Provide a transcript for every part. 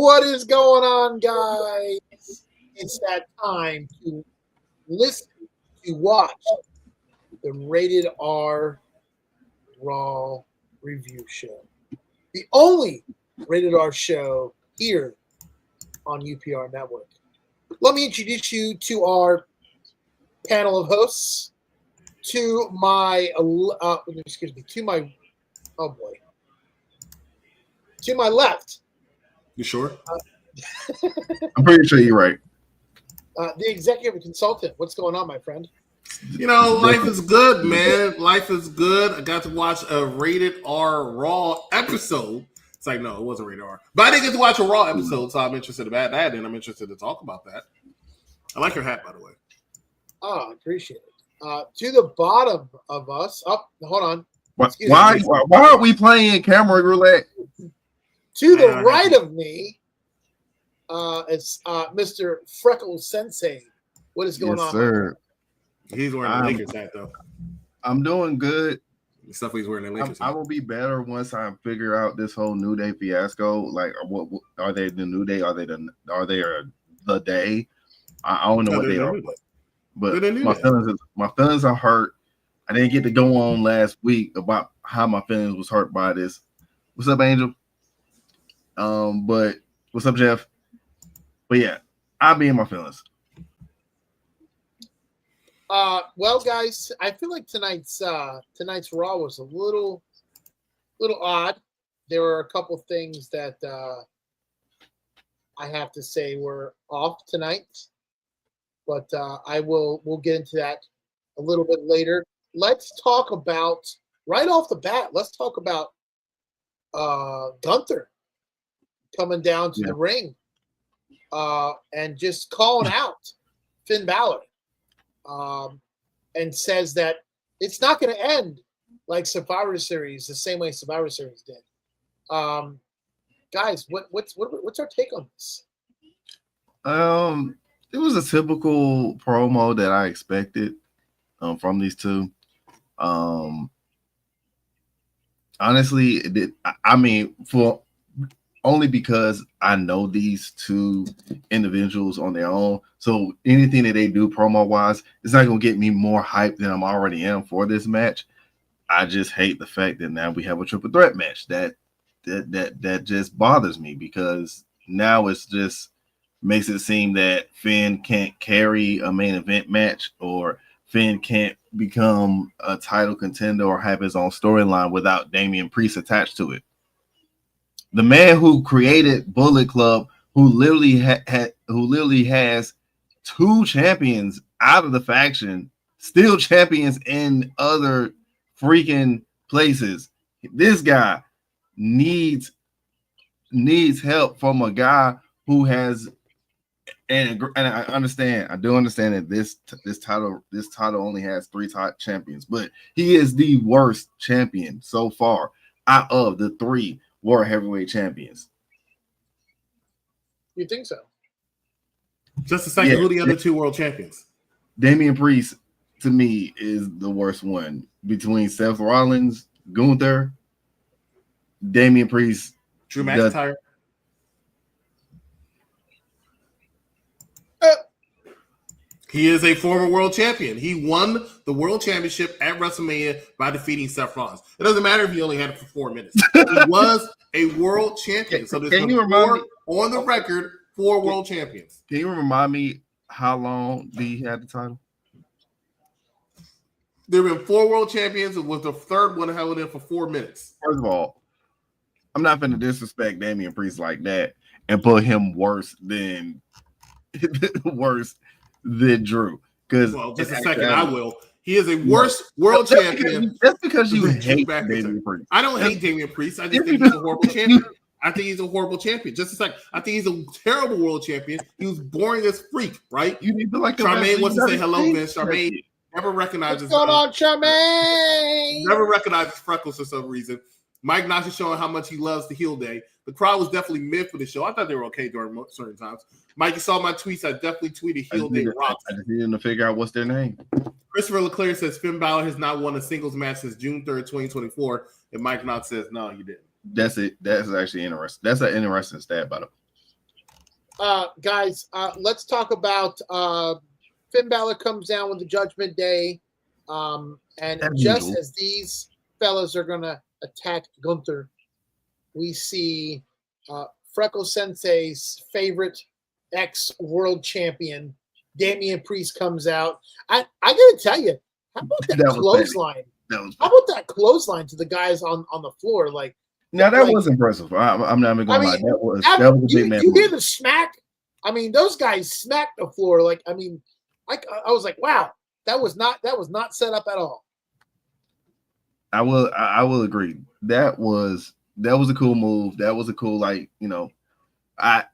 What is going on, guys? It's that time to listen, to watch the Rated R Raw review show. The only Rated R show here on UPR Network. Let me introduce you to our panel of hosts. To my left. You sure? I'm pretty sure you're right. The executive consultant. What's going on, my friend? You know, life is good, man. Life is good. I got to watch a Rated R Raw episode. It's like, no, it wasn't Rated R. But I didn't get to watch a Raw episode, so I'm interested about that, and I'm interested to talk about that. I like your hat, by the way. Oh, I appreciate it. To the bottom of us. Oh, hold on. Why are we playing camera roulette? To the right of me is Mr. Freckled Sensei. What is going on? Sir. He's wearing the Lakers hat, though. I'm doing good. The stuff he's wearing the Lakers hat. I will be better once I figure out this whole New Day fiasco. Like, what are they? The New Day? Are they the Day? I don't know what they are. But my feelings are hurt. I didn't get to go on last week about how my feelings was hurt by this. What's up, Angel? But what's up, Jeff? But yeah, I'll be in my feelings. Well, guys, I feel like tonight's Raw was a little odd. There were a couple things that I have to say were off tonight. But we'll get into that a little bit later. Let's talk about, right off the bat, Gunther coming down to the ring and just calling out Finn Balor and says that it's not going to end like Survivor Series, the same way Survivor Series did. Guys, what's our take on this? It was a typical promo that I expected from these two. Honestly, only because I know these two individuals on their own. So anything that they do promo-wise, it's not going to get me more hyped than I'm already am for this match. I just hate the fact that now we have a triple threat match. That just bothers me because now it's just makes it seem that Finn can't carry a main event match or Finn can't become a title contender or have his own storyline without Damian Priest attached to it. The man who created Bullet Club, who literally has two champions out of the faction, still champions in other freaking places. This guy needs help from a guy who has. And I understand. I do understand that this title only has 3 top champions, but he is the worst champion so far out of the 3 World Heavyweight Champions. You think so? Just a second. Who are the other 2 world champions? Damian Priest, to me, is the worst one between Seth Rollins, Gunther, Damian Priest, Drew McIntyre. He is a former world champion. He won the world championship at WrestleMania by defeating Seth Rollins. It doesn't matter if he only had it for 4 minutes. He was a world champion. So there's on the record 4 world champions. Can you remind me how long he had the title? There have been 4 world champions, and was the 3rd one held in for 4 minutes. First of all, I'm not going to disrespect Damian Priest like that and put him worse than Drew. Well, just a second, I will. He is a worse world champion. That's because you hate Damian Priest. I don't hate Damian Priest. I just think he's a horrible champion. I think he's a horrible champion. Just a second. I think he's a terrible world champion. He was boring as freak, right? You need to like Charmaine wants to say hello, Vince. Charmaine never recognizes. What's going on, Charmaine? Never recognizes Freckles for some reason. Mike Knox is showing how much he loves the heel day. The crowd was definitely mid for the show. I thought they were okay during certain times. Mike, you saw my tweets. I definitely tweeted heel day rocks. I just needed to figure out what's their name. Christopher Leclerc says Finn Balor has not won a singles match since June 3rd, 2024. And Mike Knox says, no, you didn't. That's it. That's actually interesting. That's an interesting stat, by the way. Guys, let's talk about Finn Balor comes down with the Judgment Day. And just as these fellas are going to attack Gunther, we see Freckled Sensei's favorite ex-world champion, Damian Priest, comes out. I got to tell you, how about that clothesline? How about that clothesline to the guys on the floor? Like, now that was impressive. I'm not even gonna lie. That was a big man. You hear the smack? I mean, those guys smacked the floor. Like, I mean, I was like, wow, that was not set up at all. I will agree. That was a cool move. That was a cool, like, you know, I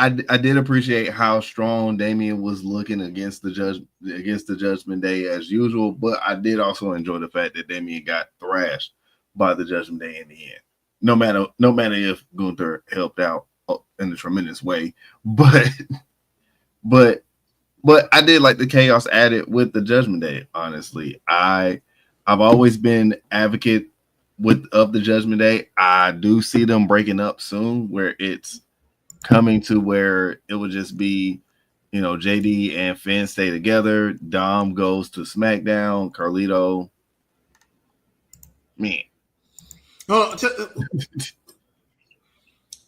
did appreciate how strong Damian was looking against the Judgment Day as usual, but I did also enjoy the fact that Damian got thrashed by the Judgment Day in the end. No matter if Gunther helped out in a tremendous way, but I did like the chaos added with the Judgment Day. Honestly, I've always been advocate of the Judgment Day. I do see them breaking up soon, where it's coming to where it would just be, you know, JD and Finn stay together. Dom goes to SmackDown. Carlito, me.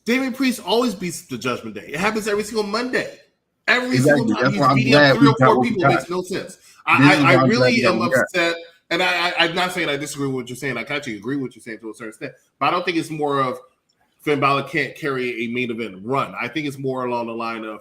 Damian Priest always beats the Judgment Day. It happens every single Monday. Every Exactly. single time That's he's why I'm beating glad up 3 or we got 4 what we people. got. Makes no sense. I really am what we got. upset, and I'm not saying I disagree with what you're saying. I actually agree with what you're saying to a certain extent, but I don't think it's more of Finn Balor can't carry a main event run. I think it's more along the line of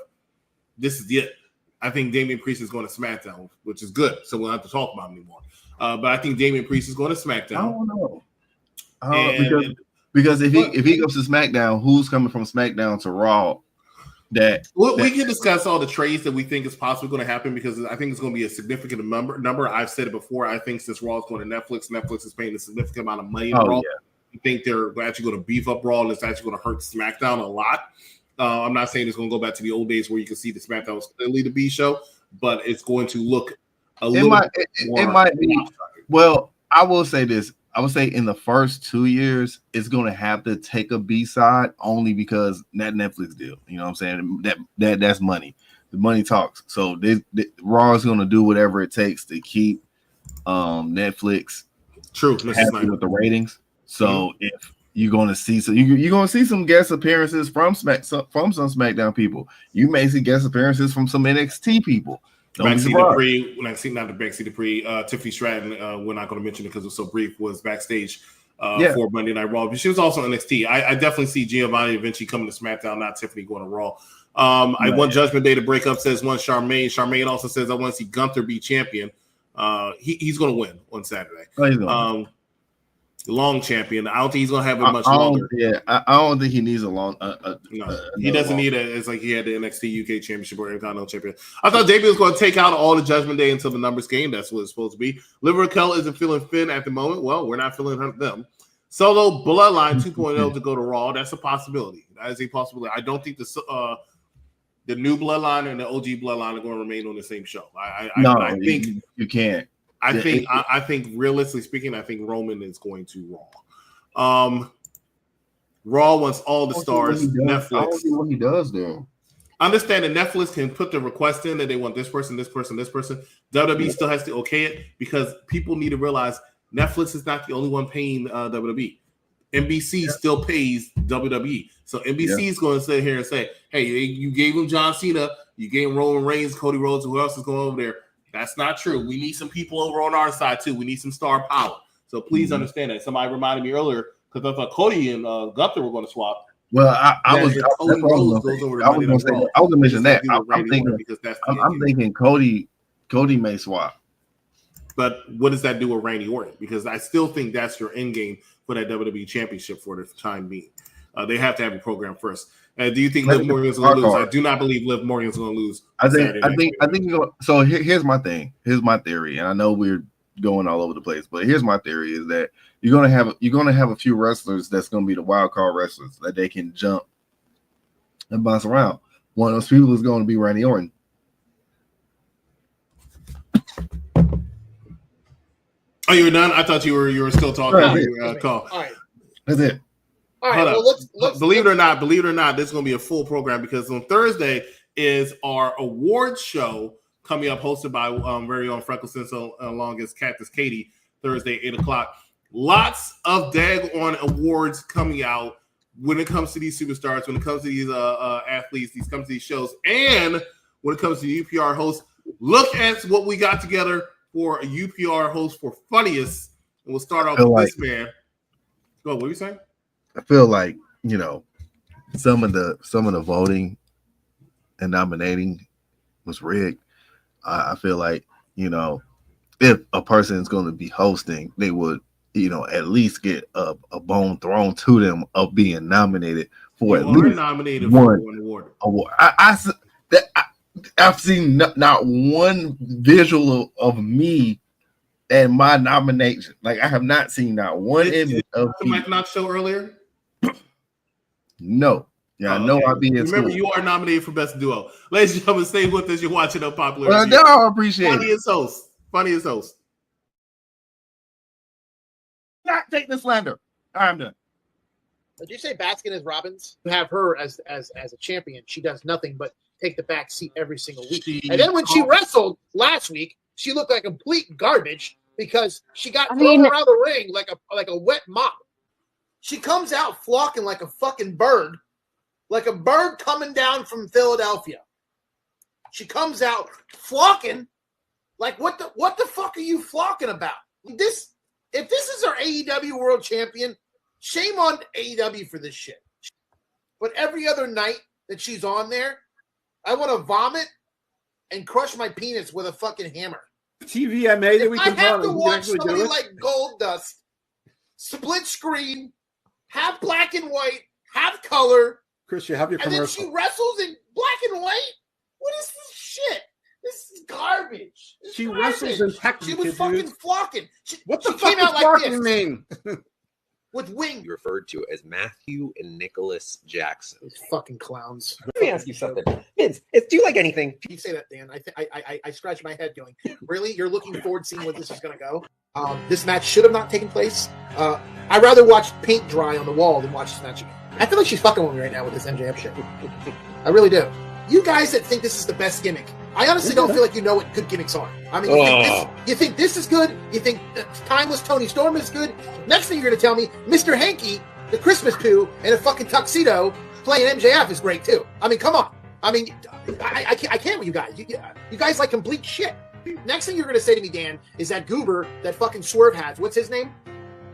this is it. I think Damian Priest is going to SmackDown, which is good, so we'll have to talk about him anymore. But I think Damian Priest is going to SmackDown. I don't know. Because if he goes to SmackDown, who's coming from SmackDown to Raw? We can discuss all the trades that we think is possibly going to happen, because I think it's going to be a significant number. I've said it before. I think since Raw is going to Netflix is paying a significant amount of money to Raw. Yeah. I think they're actually going to beef up Raw, and it's actually going to hurt SmackDown a lot. I'm not saying it's going to go back to the old days where you can see the SmackDown was clearly the B show, but it's going to look a little more. It might be. Well, I will say this. I would say in the first 2 years, it's going to have to take a B side only because that Netflix deal. You know what I'm saying? That's money. The money talks. So Raw is going to do whatever it takes to keep Netflix happy with the ratings. So if you're going to see you're going to see some guest appearances from some SmackDown people. You may see guest appearances from some NXT people. Tiffany Stratton, we're not going to mention it because it was so brief, was backstage for Monday Night Raw. But she was also NXT. I definitely see Giovanni eventually coming to SmackDown, not Tiffany going to Raw. I want Judgment Day to break up, says one Charmaine. Charmaine also says, I want to see Gunther be champion. He's going to win on Saturday. Long champion. I don't think he's going to have it much longer. I don't think he needs a long. He doesn't need it. It's like he had the NXT UK Championship or Intercontinental Champion. I thought Damian was going to take out all the Judgment Day until the numbers game. That's what it's supposed to be. Racquel isn't feeling Finn at the moment. Well, we're not feeling them. Solo Bloodline 2.0 to go to Raw. That's a possibility. That is a possibility. I don't think the new Bloodline and the OG Bloodline are going to remain on the same show. I think you can't. I think realistically speaking, I think Roman is going to Raw. Raw wants all the stars. Netflix. I don't see what he does there. Understand that Netflix can put the request in that they want this person, this person, this person. WWE still has to okay it because people need to realize Netflix is not the only one paying WWE. NBC still pays WWE. So NBC is going to sit here and say, hey, you gave him John Cena, you gave him Roman Reigns, Cody Rhodes, who else is going over there? That's not true. We need some people over on our side, too. We need some star power. So please understand that. Somebody reminded me earlier, because I thought Cody and Gunther were going to swap. Well, I was going to mention that. I'm thinking Cody may swap. But what does that do with Randy Orton? Because I still think that's your end game for that WWE Championship for the time being. They have to have a program first. Do you think Liv Morgan's going to lose? I do not believe Liv Morgan's going to lose. I think. So here's my thing. Here's my theory, and I know we're going all over the place, but here's my theory: is that you're going to have a few wrestlers that's going to be the wild card wrestlers that they can jump and bounce around. One of those people is going to be Randy Orton. Oh, you were done? I thought you were still talking. All right. That's it. All right. Hold Well, up. let's believe it or not, this is going to be a full program because on Thursday is our awards show coming up, hosted by very own Freckled Sensei along as Cactus Katie, Thursday, 8 o'clock. Lots of daggone awards coming out when it comes to these superstars, when it comes to these athletes, comes to these shows, and when it comes to UPR hosts. Look at what we got together for a UPR host for funniest, and we'll start off with this man. Go, what are you saying? I feel like, some of the voting and nominating was rigged. I feel like, if a person is going to be hosting, they would, at least get a bone thrown to them of being nominated for at least nominated one for one award. I've seen not one visual of me and my nomination. Like, I have not seen not one image of the Mike Knox show earlier. No. Yeah, I know okay. I'll be in Remember, school. you are nominated for Best Duo. Ladies and gentlemen, stay with us. You're watching Unpopular. Well, no, I appreciate Funniest host. Funniest host. Not take the slander. All right, I'm done. Did you say Baskin is Robbins? You have her as a champion. She does nothing but take the back seat every single week. And then when she wrestled last week, she looked like complete garbage because she got thrown around the ring like a wet mop. She comes out flocking like a fucking bird, like a bird coming down from Philadelphia. She comes out flocking like what the fuck are you flocking about? If this is our AEW World Champion, shame on AEW for this shit. But every other night that she's on there, I want to vomit and crush my penis with a fucking hammer. TVMA that we can I have to watch somebody like Goldust split screen, have black and white, have color. Chris, you have your commercial. And then she wrestles in black and white? What is this shit? This is garbage. She wrestles in Technicolor. She was fucking flocking. What the fuck does flocking mean? With wing. Referred to as Matthew and Nicholas Jackson. These fucking clowns. Let me ask you something. Vince, do you like anything? You say that, Dan. I scratch my head going, really? You're looking forward to seeing where this is going to go? This match should have not taken place. I'd rather watch paint dry on the wall than watch this match again. I feel like she's fucking with me right now with this MJF shit. I really do. You guys that think this is the best gimmick, I honestly don't feel like you know what good gimmicks are. I mean, you think this is good? You think Timeless Tony Storm is good? Next thing you're going to tell me, Mr. Hanky, the Christmas poo, in a fucking tuxedo playing MJF is great too. I mean, come on. I mean, I can't with you guys. You guys like complete shit. Next thing you're going to say to me, Dan, is that goober that fucking Swerve has. What's his name?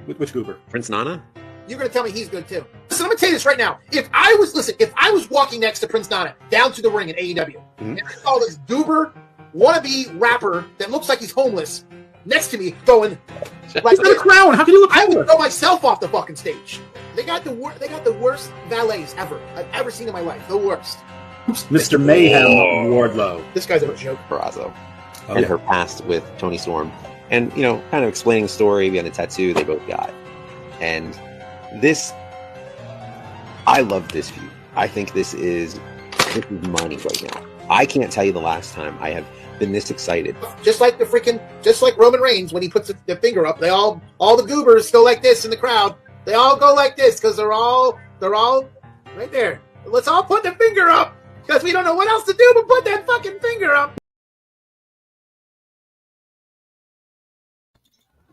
Which goober? Prince Nana? You're going to tell me he's good too. Listen, I'm going to tell you this right now. If I was walking next to Prince Nana down to the ring in AEW, and I saw this goober wannabe rapper that looks like he's homeless next to me going like the crown. How can you look I would homeless? throw myself off the fucking stage. They got the worst valets ever I've ever seen in my life. The worst. Mr. Mayhem Wardlow. This guy's a joke. Barrazo. And her past with Tony Storm. And, kind of explaining the story behind the tattoo they both got. And this, I love this feud. I think this is money right now. I can't tell you the last time I have been this excited. Just like Roman Reigns when he puts the finger up, all the goobers go like this in the crowd. They all go like this because they're all right there. Let's all put the finger up because we don't know what else to do but put that fucking finger up.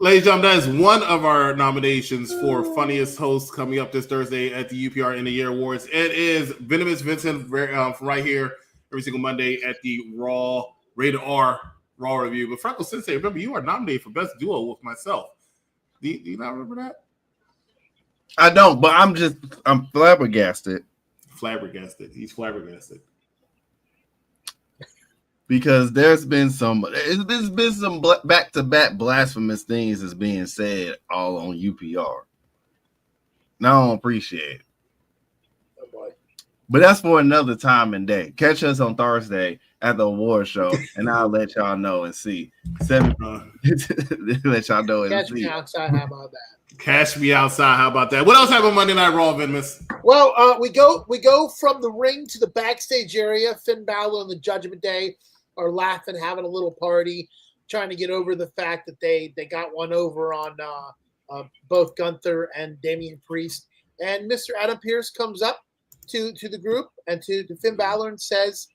Ladies and gentlemen, that is one of our nominations for funniest host coming up this Thursday at the UPR End of Year Awards. It is Venomous Vincent from right here every single Monday at the Raw Rated R Raw Review. But Freckled Sensei, remember, you are nominated for Best Duo with myself. Do you not remember that? I don't, but I'm flabbergasted. He's flabbergasted. Because there's been some back-to-back blasphemous things that's being said all on UPR. Now I don't appreciate it. Oh boy. But that's for another time and day. Catch us on Thursday at the award show, and I'll let y'all know and see. Let y'all know and Catch see. me outside. How about that? Cash me outside. How about that? What else happened Monday Night Raw, Venomous? Well, we go from the ring to the backstage area. Finn Balor and the Judgment Day are laughing, having a little party, trying to get over the fact that they got one over on both Gunther and Damian Priest. And Mr. Adam Pearce comes up to the group and to Finn Balor and says,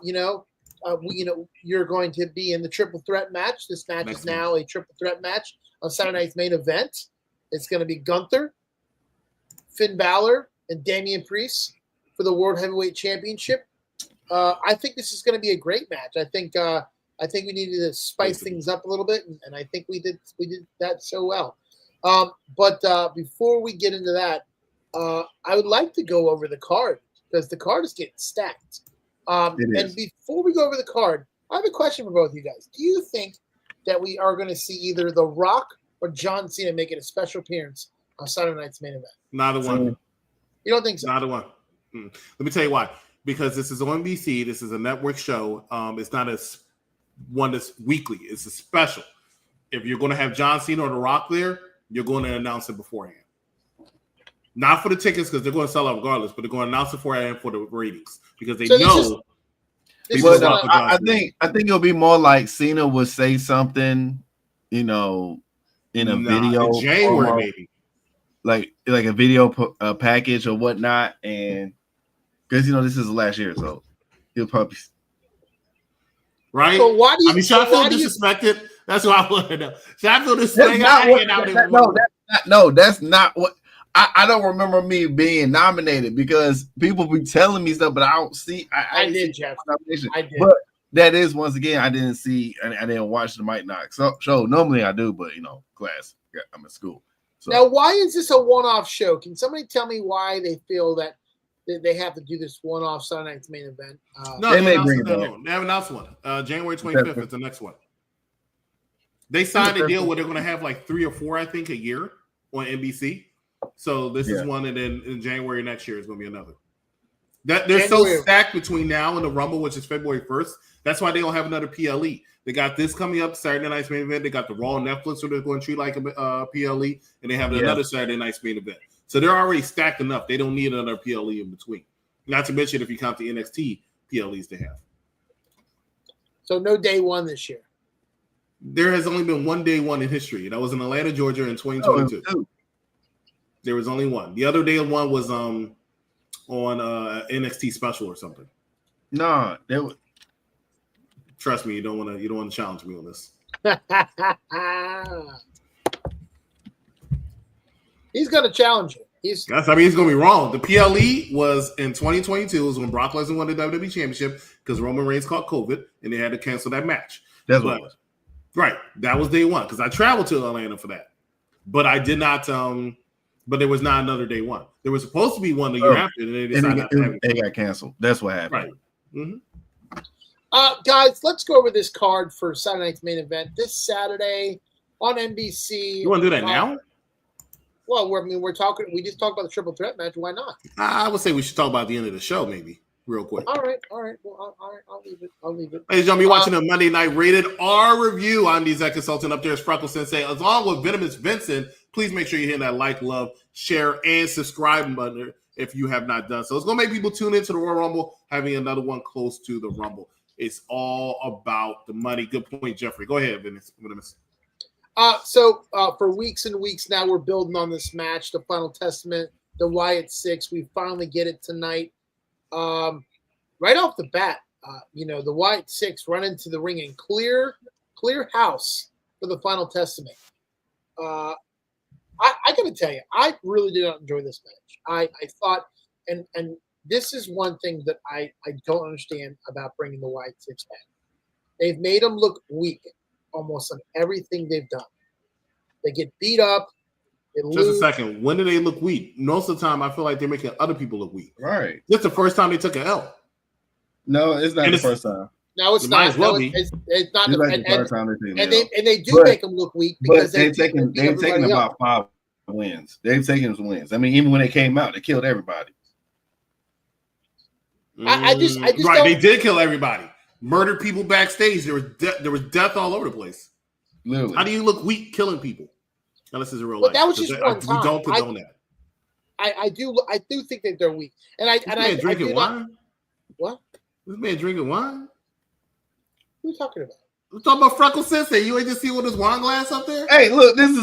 you're going to be in the triple threat match. This match is now a triple threat match on Saturday night's main event. It's going to be Gunther, Finn Balor, and Damian Priest for the World Heavyweight Championship. I think this is going to be a great match. I think we needed to spice things up a little bit, and I think we did that so well. But before we get into that, I would like to go over the card because the card is getting stacked. And before we go over the card, I have a question for both of you guys. Do you think that we are going to see either The Rock or John Cena making a special appearance on Saturday night's main event? Neither one. You don't think so? Neither one. Let me tell you why. Because this is on NBC. This is a network show. It's not one that's weekly. It's a special. If you're going to have John Cena or The Rock there, you're going to announce it beforehand. Not for the tickets because they're going to sell out regardless, but they're going to announce it beforehand for the ratings because they know. I think it'll be more like Cena would say something, in a video, in January maybe, like a video package or whatnot, and because this is the last year, so he'll probably right. So why do you? Should I feel disrespected? That's what I want to know. Should I feel disrespected? No, that's not what. I don't remember me being nominated because people be telling me stuff, but I don't see. I did, Jeff. I did. But that is, once again, I didn't see, and I didn't watch the Might Knock show. Normally I do, but class. I'm at school. So. Now, why is this a one-off show? Can somebody tell me why they feel that they have to do this one-off Saturday night's main event? No, they have announced one. January 25th is the next one. They signed a deal where they're going to have like 3 or 4, I think, a year on NBC. So this is one, and then in January next year is going to be another. They're so stacked between now and the Rumble, which is February 1st. That's why they don't have another PLE. They got this coming up Saturday night's main event. They got the Raw on Netflix, so they're going to treat like a PLE, and they have another Saturday night's main event. So they're already stacked enough. They don't need another PLE in between. Not to mention if you count the NXT PLEs they have. So no day one this year. There has only been one day one in history. That was in Atlanta, Georgia in 2022. There was only one. The other day one was on NXT special or something. No, trust me, you don't want to challenge me on this. He's going to challenge you. He's going to be wrong. The PLE was in 2022. It was when Brock Lesnar won the WWE Championship because Roman Reigns caught COVID and they had to cancel that match. That's what it was. Right. That was day one because I traveled to Atlanta for that. But I did not but there was not another day one. There was supposed to be one the year after, and they decided not to have it. They got canceled. That's what happened. Right. Mm-hmm. Guys, let's go over this card for Saturday night's main event. This Saturday on NBC. You want to do that now? Well, we're talking. We just talked about the triple threat match. Why not? I would say we should talk about the end of the show, maybe, real quick. All right. Well, all right. I'll leave it. Ladies and gentlemen, you're watching a Monday Night Rated R review. I'm the exec consultant. Up there is Freckled Sensei, along with Venomous Vincent. Please make sure you hit that like, love, share, and subscribe button if you have not done so. It's going to make people tune into the Royal Rumble, having another one close to the Rumble. It's all about the money. Good point, Jeffrey. Go ahead, Venomous. So for weeks and weeks now, we're building on this match, the Final Testament, the Wyatt 6. We finally get it tonight. Right off the bat, the Wyatt 6 run into the ring and clear house for the Final Testament. I got to tell you, I really did not enjoy this match. I thought, and this is one thing that I don't understand about bringing the Wyatt 6 back. They've made them look weak almost on everything they've done. They get beat up. Just a second. When do they look weak? Most of the time, I feel like they're making other people look weak. Right. This the first time they took an L. No, it's not the first time. No, it's not. Well it's not the first time they take an L. And they do make them look weak because they've taken about 5 wins. They've taken some wins. I mean, even when they came out, they killed everybody. I just right. They did kill everybody. Murdered people backstage. There was death all over the place. Literally. How do you look weak killing people? Unless it's a real life. But that was just one time. We don't condone that. I do think that they're weak. And I drinking wine. What? This man drinking wine? Who are you talking about? We're talking about Freckled Sensei. You ain't just see with his wine glass up there? Hey, look, this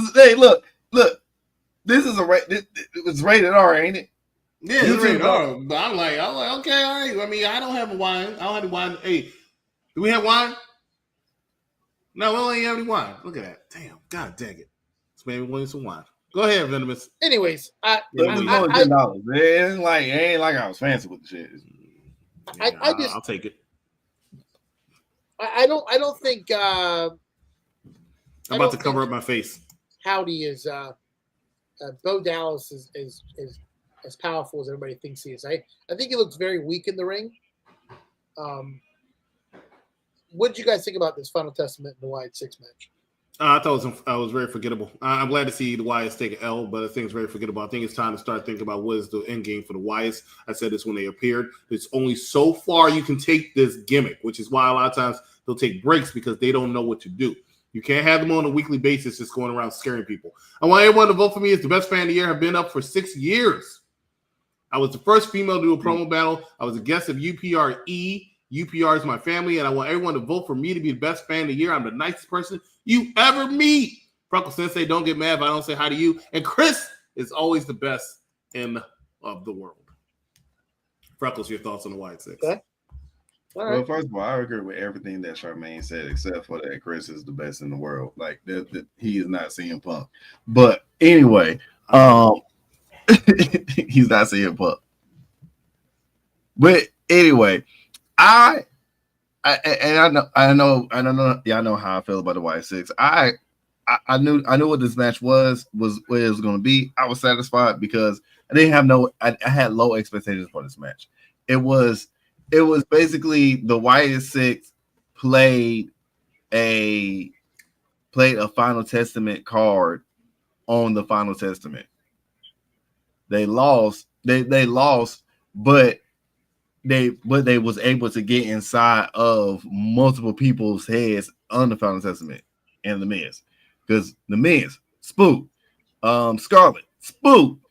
This is it was rated R, ain't it? Yeah, it's rated R. But I'm like, okay, all right. I mean, I don't have a wine. I don't have any wine. Hey, do we have wine? No, we don't have any wine. Look at that. Damn. God dang it. This man wanted some wine. Go ahead, Venomous. Anyways, it ain't like I was fancy with the shit. Yeah, I'll take it. I don't think I'm about to cover up my face. Howdy is Bo Dallas is as powerful as everybody thinks he is. I think he looks very weak in the ring. What did you guys think about this Final Testament and the Wyatt 6 match? I thought it was very forgettable. I'm glad to see the Wyatts take an L, but I think it's very forgettable. I think it's time to start thinking about what is the end game for the Wyatts. I said this when they appeared. It's only so far you can take this gimmick, which is why a lot of times they'll take breaks because they don't know what to do. You can't have them on a weekly basis just going around scaring people. I want everyone to vote for me as the best fan of the year. I've been up for 6 years. I was the first female to do a promo battle. I was a guest of UPRE. UPR is my family, and I want everyone to vote for me to be the best fan of the year. I'm the nicest person you ever meet. Freckled Sensei, don't get mad if I don't say hi to you. And Chris is always the best of the world. Freckles, your thoughts on the Wyatt 6? Okay. All right. Well, first of all, I agree with everything that Charmaine said, except for that Chris is the best in the world. Like that he is not CM Punk. But anyway, he's not CM Punk. But anyway, I know y'all know how I feel about the Wyatt 6. I knew what this match was what it was going to be. I was satisfied because I had low expectations for this match. It was basically the Wyatt 6 played a Final Testament card on the Final Testament. They lost, but they was able to get inside of multiple people's heads on the Final Testament and the Miz, because the Miz spooked, Scarlet spooked,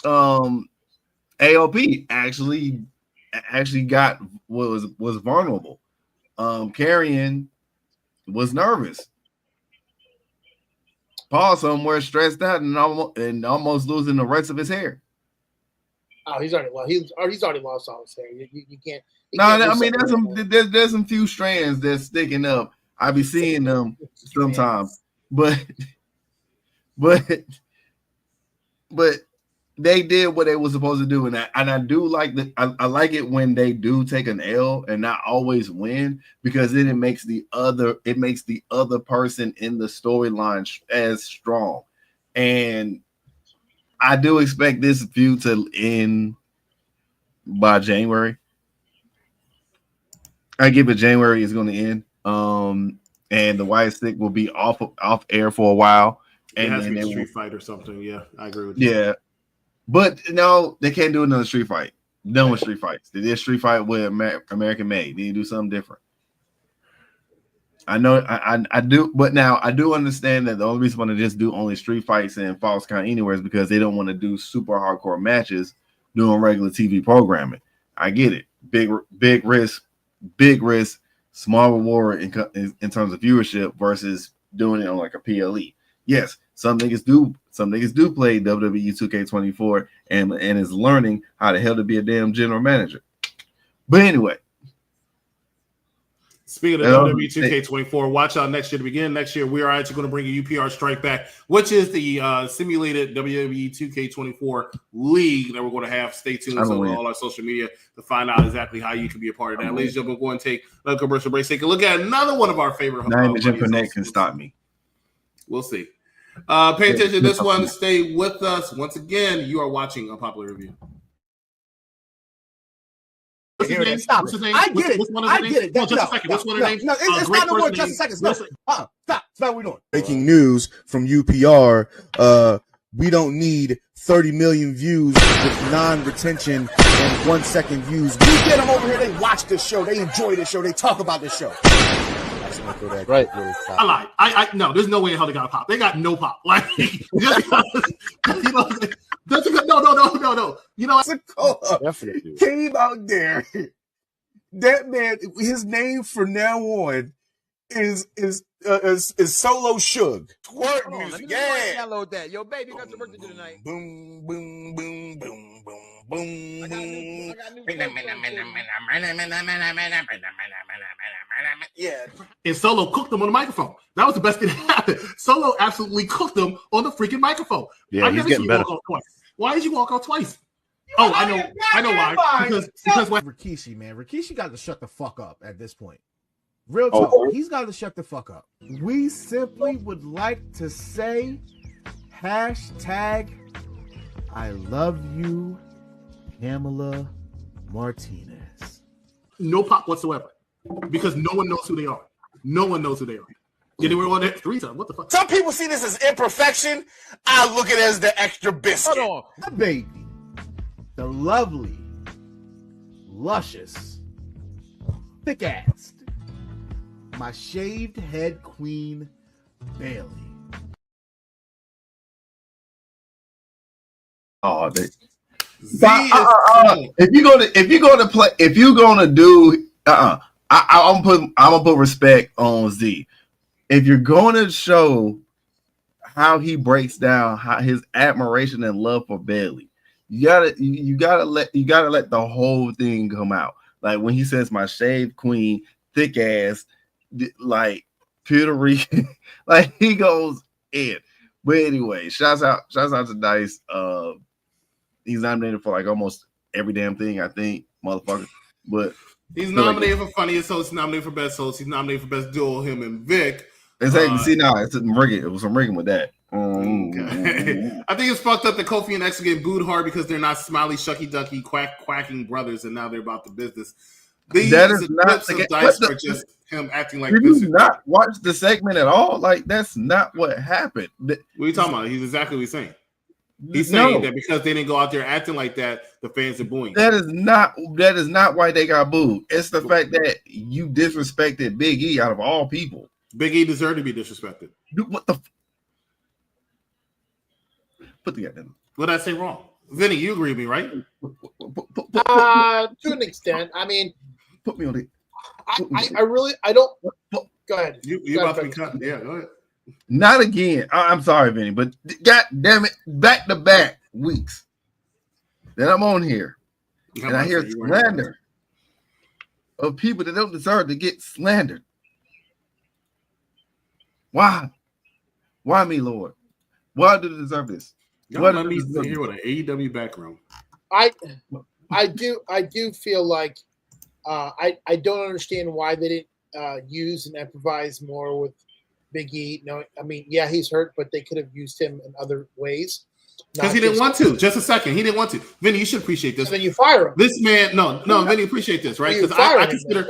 AOP actually got was vulnerable. Carrion was nervous. Paul somewhere stressed out and almost losing the rest of his hair. Oh, he's already lost all his hair. You can't. I mean, there's some few strands that's sticking up. I be seeing them sometimes, but they did what they were supposed to do, and I do like that. I like it when they do take an L and not always win, because then it makes the other person in the storyline as strong. And I do expect this feud to end by January. I give it January is going to end. And the Wyatt stick will be off air for a while. It And has to then be a they street will, fight or something. Yeah, I agree with you. yeah. But no, they can't do another street fight. Done with street fights. They did street fight with American Made. They need to do something different. I know I do, but now I do understand that the only reason why they just do only street fights and Falls Count Anywhere is because they don't want to do super hardcore matches doing regular TV programming. I get it. Big risk, small reward in terms of viewership versus doing it on like a PLE. Yes, some niggas do play WWE 2K24 and is learning how the hell to be a damn general manager. But anyway. Speaking of WWE 2K24, watch out next year. To begin next year, we are actually going to bring a UPR Strike back, which is the simulated WWE 2K24 league that we're going to have. Stay tuned on all our social media to find out exactly how you can be a part of that. Ladies and gentlemen, go and take a commercial break. Take a look at another one of our favorite. Not even Jim Connect can stop me. We'll see. Pay attention to this one. Stay with us. Once again, you are watching Unpopular Review. Stop it. I get it. I get it. No, just a second. What's one of the names? No, it's not no more just a second. Stop. Stop. That's not what we're doing. Breaking news from UPR. We don't need 30 million views with non-retention and 1 second views. We get them over here. They watch this show. They enjoy this show. They talk about this show. Right. I lied. I no. There's no way in hell they got a pop. They got no pop. Like just because, you know. No. You know, Definitely came out there. That man, his name from now on is Solo Shug. Twerk Hold on, music, let me yeah. download that. Yo, babe, you got some work to do tonight. Boom, boom, boom, boom, boom, boom. I got new Yeah. And Solo cooked them on the microphone. That was the best thing that happened. Solo absolutely cooked them on the freaking microphone. Yeah, I've he's never getting seen you better. walk out twice. Why did you walk out twice? Oh, I know why. Because what? Rikishi, man. Rikishi got to shut the fuck up at this point. Real talk. He's got to shut the fuck up. We simply would like to say hashtag I love you, Pamela Martinez. No pop whatsoever. Because no one knows who they are. No one knows who they are. Yeah, they were on that 3 times. What the fuck? Some people see this as imperfection. I look at it as the extra biscuit. Hold on. The baby. The lovely, luscious, thick-assed, my shaved head queen, Bailey. Oh, they, if you're gonna do, I'm gonna put respect on Z. If you're gonna show how he breaks down how his admiration and love for Bailey, you gotta let the whole thing come out. Like when he says my shaved queen, thick ass, like Puerto Rican, like he goes in. But anyway, shouts out to Dice. He's nominated for like almost every damn thing, I think, motherfucker. But he's nominated for funniest host, he's nominated for best host, he's nominated for best duo, him and Vic. Exactly. See now, it's some rigging. It was some rigging with that. Okay. I think it's fucked up that Kofi and X are getting booed hard because they're not smiley, shucky ducky, quacking brothers, and now they're about the business. These that is not clips of Dice are just him acting like did this. You not watch the segment at all? Like that's not what happened. What are you talking about? He's exactly what he's saying. He's saying that because they didn't go out there acting like that, the fans are booing. That is not why they got booed. It's the fact that you disrespected Big E out of all people. Big E deserved to be disrespected. What the? Put the in. What did I say wrong? Vinny, you agree with me, right? To an extent. I mean, put me on it. I don't. Go ahead. You about to be cut? Yeah, go ahead. Not again. I'm sorry, Vinny, but god damn it, back to back weeks that I'm on here, and I hear slander of people that don't deserve to get slandered. Why? Why me, Lord? Why do they deserve this? Y'all let me sit here with an AEW background. I do feel like I don't understand why they didn't use and improvise more with Big E. No, I mean, yeah, he's hurt, but they could have used him in other ways. Because he didn't want to. Just a second. He didn't want to. Vinny, you should appreciate this. And then you fire him. This man, no, Vinny, appreciate this, right? Because I consider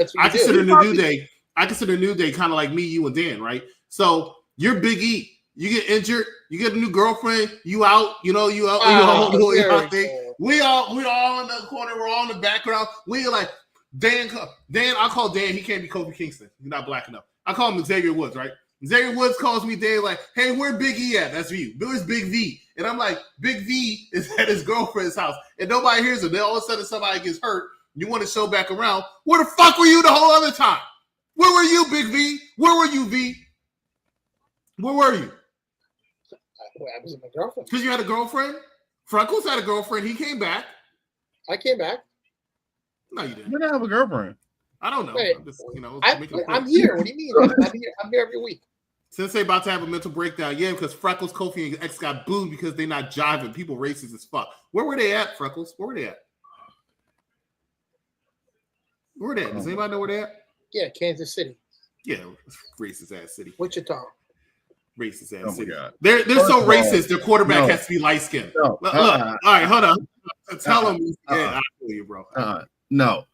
the New Day. I consider New Day kind of like me, you, and Dan, right? So you're Big E. You get injured. You get a new girlfriend. You out. You out. We all in the corner. We're all in the background. We like Dan. I call Dan. He can't be Kofi Kingston. He's not black enough. I call him Xavier Woods, right? Xavier Woods calls me Dan like, hey, where Big E at? That's you. Where's Big V? And I'm like, Big V is at his girlfriend's house. And nobody hears him. Then all of a sudden somebody gets hurt. You want to show back around. Where the fuck were you the whole other time? Where were you, Big V? Where were you, V? Where were you? I was with my girlfriend. Because you had a girlfriend? Freckles had a girlfriend. He came back. I came back. No, you didn't. You didn't have a girlfriend. I don't know. Wait, I'm just, I'm here. What do you mean? I'm here every week. Sensei about to have a mental breakdown. Yeah, because Freckles, Kofi, and X got booed because they're not jiving. People racist as fuck. Where were they at, Freckles? Where were they at? Where were they at? Does anybody know where they at? Yeah, Kansas City. Yeah, racist ass city. Wichita. Racist ass city. They're so racist. Their quarterback has to be light skinned. Look, all right, hold on. Tell them. Yeah, I feel you, bro. No.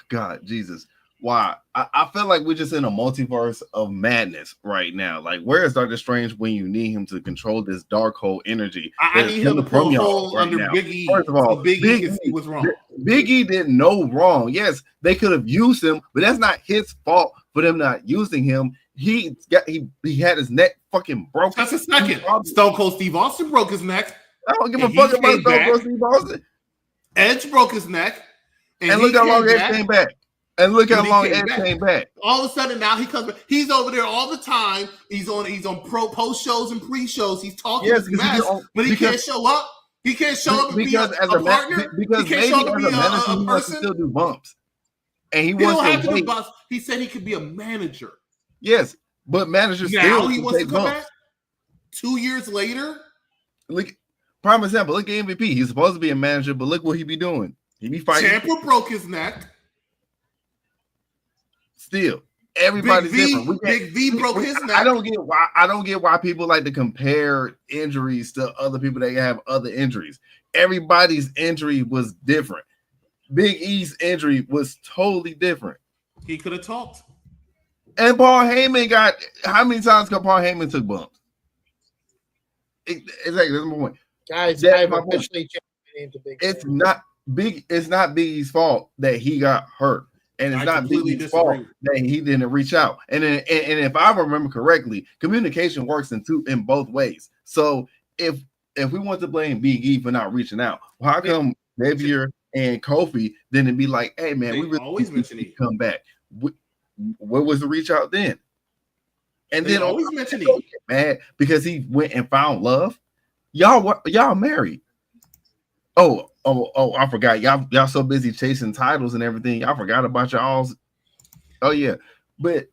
God, Jesus. Why? I feel like we're just in a multiverse of madness right now. Like, where is Doctor Strange when you need him to control this dark hole energy? I need him to pull hole under Big E. First of all, so Big E can see what's wrong. Big E didn't know wrong. Yes, they could have used him, but that's not his fault for them not using him. He had his neck fucking broken. That's a second. Stone Cold Steve Austin broke his neck. I don't give a fuck about Stone Cold Steve Austin. Edge broke his neck. And look how long Edge came back. And look how When he long came Ed back. came back. All of a sudden now he comes back. He's over there all the time. He's on post shows and pre-shows. He's talking his mess, but he can't show up. He can't show up and be a partner. Because he can't maybe show up and as be a manager, he a wants to person. still do bumps. And he He don't wants have to to wait. do bumps. He said he could be a manager. Yes, but managers Now still he wants to take come bumps. back 2 years later. Look, prime example, look at MVP. He's supposed to be a manager, but look what he be doing. He be fighting. Ciampa broke his neck. Still, everybody's different. Big V broke his neck. I don't get why people like to compare injuries to other people that have other injuries. Everybody's injury was different. Big E's injury was totally different. He could have talked. And Paul Heyman got how many times Paul Heyman took bumps? Exactly, that's my point. Guys, That's I've my point. officially changed my name to Big. It's not Big. It's not Big E's fault that he got hurt, and it's not Big E's fault that he didn't reach out. And if I remember correctly, communication works in both ways. So if we want to blame Big E for not reaching out, well, how come Xavier and Kofi didn't be like, "Hey man, we really always mention it. Come back." What was the reach out then? And They then always mention it. Mad because he went and found love. Y'all married. Oh, I forgot. Y'all so busy chasing titles and everything. Y'all forgot about y'all's. Oh yeah. But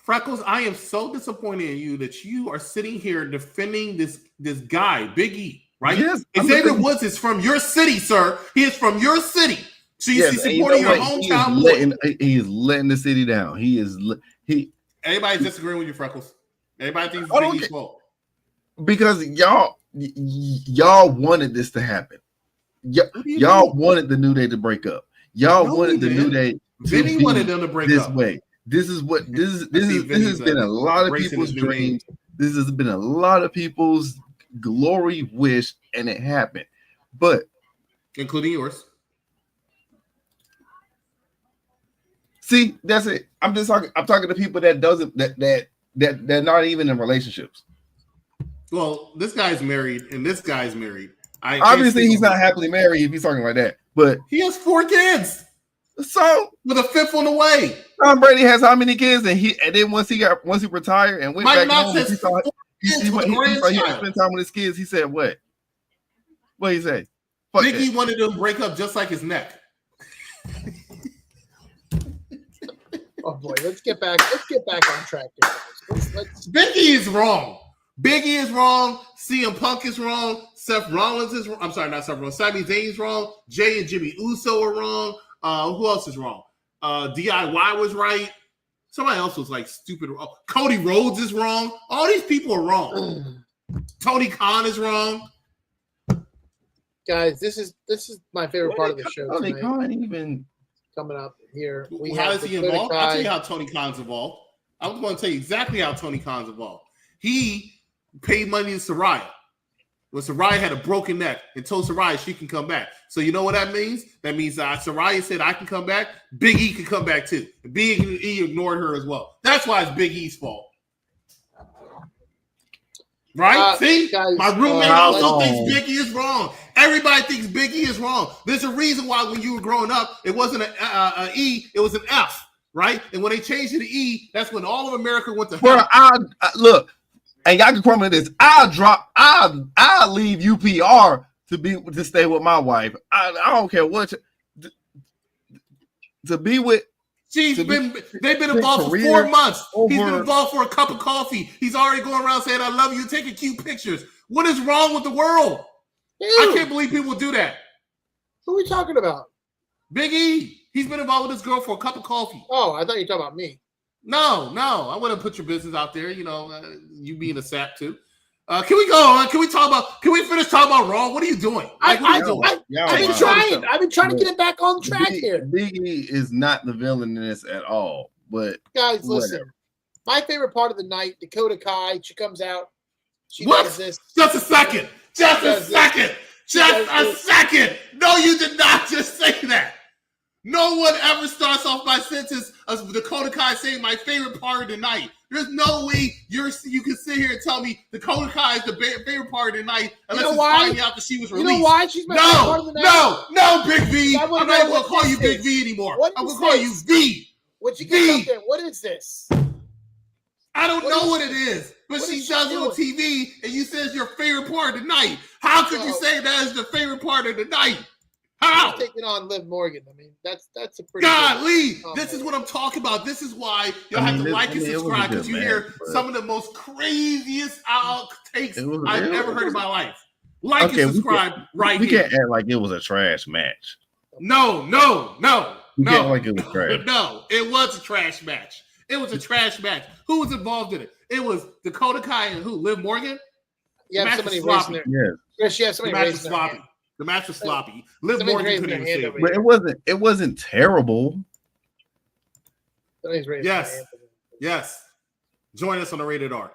Freckles, I am so disappointed in you that you are sitting here defending this guy, Big E, right? Yes. Xavier Woods is from your city, sir. He is from your city. So he's supporting your hometown boy. He is letting the city down. Everybody's disagreeing with you, Freckles. Everybody thinks it's Big E's fault. Because y'all wanted this to happen. Y'all wanted the New Day to break up. Y'all wanted the New Day to Vinny wanted them to break this up. way. This has been a lot of people's dreams. This has been a lot of people's glory wish, and it happened. But including yours. See, that's it. I'm talking to people that they're not even in relationships. Well, this guy's married, and this guy's married. Obviously, he's not happily married if he's talking like that. But he has 4 kids. So with a 5th on the way. Tom Brady has how many kids? And then once he retired and went back home, he spent time with his kids. He said what? What did he say? Big E wanted them to break up just like his neck. Oh boy, let's get back on track here. Big E is wrong. Big E is wrong. CM Punk is wrong. Seth Rollins is wrong. I'm sorry, not Seth Rollins. Sami Zayn is wrong. Jay and Jimmy Uso are wrong. Who else is wrong? DIY was right. Somebody else was like stupid. Oh, Cody Rhodes is wrong. All these people are wrong. Tony Khan is wrong. Guys, this is my favorite part of the show. Tony Khan even coming up here. How is he involved? I'll tell you how Tony Khan's involved. I'm going to tell you exactly how Tony Khan's involved. He paid money to Saraya. When Saraya had a broken neck and told Saraya she can come back. So you know what that means? That means Saraya said I can come back. Big E can come back too. Big E ignored her as well. That's why it's Big E's fault. Right? See? Guys, my roommate also thinks Big E is wrong. Everybody thinks Big E is wrong. There's a reason why when you were growing up, it wasn't an E, it was an F, right? And when they changed it to E, that's when all of America went to hell. Well, look, and y'all can comment this. I'll leave UPR to stay with my wife. I don't care what to be with. They've been involved for 4 months. He's been involved for a cup of coffee. He's already going around saying, I love you, taking cute pictures. What is wrong with the world? Ew. I can't believe people do that. Who are we talking about? Big E. He's been involved with this girl for a cup of coffee. Oh, I thought you were talking about me. No. I wouldn't put your business out there. You know, you being a sap too. Can we go on? Can we finish talking about Raw? What are you doing? I've been trying to get it back on track here. Big E is not the villain in this at all. But guys, listen. My favorite part of the night, Dakota Kai. She comes out. She does this. Just a second. Just a second. No, you did not just say that. No one ever starts off my sentence of Dakota Kai saying my favorite part of the night. There's no way you can sit here and tell me Dakota Kai is the favorite part of the night unless it's finding out that she was released. You know why she's my favorite part of the night? No, Big V. I'm not going to call you Big V anymore. I'm going to call you V. But you get up there. What is this? I don't know what it is, but she does it on TV, and you said it's your favorite part of the night. How could you say that is the favorite part of the night? How? She's taking on Liv Morgan. I mean, that's a pretty. Golly, this is what I'm talking about. This is why you'll have to like and subscribe because you hear some of the most craziest outtakes I've ever heard in my life. Like and subscribe right here. We can't act like it was a trash match. No. Can't like it was trash. No, it was a trash match. It was a trash match. Who was involved in it? It was Dakota Kai and who? Liv Morgan? Yeah, somebody racing there. Yes. Yeah, somebody racing sloppy. The match was sloppy. Liv Morgan couldn't even save it. It wasn't terrible. Yes. Join us on the Rated R.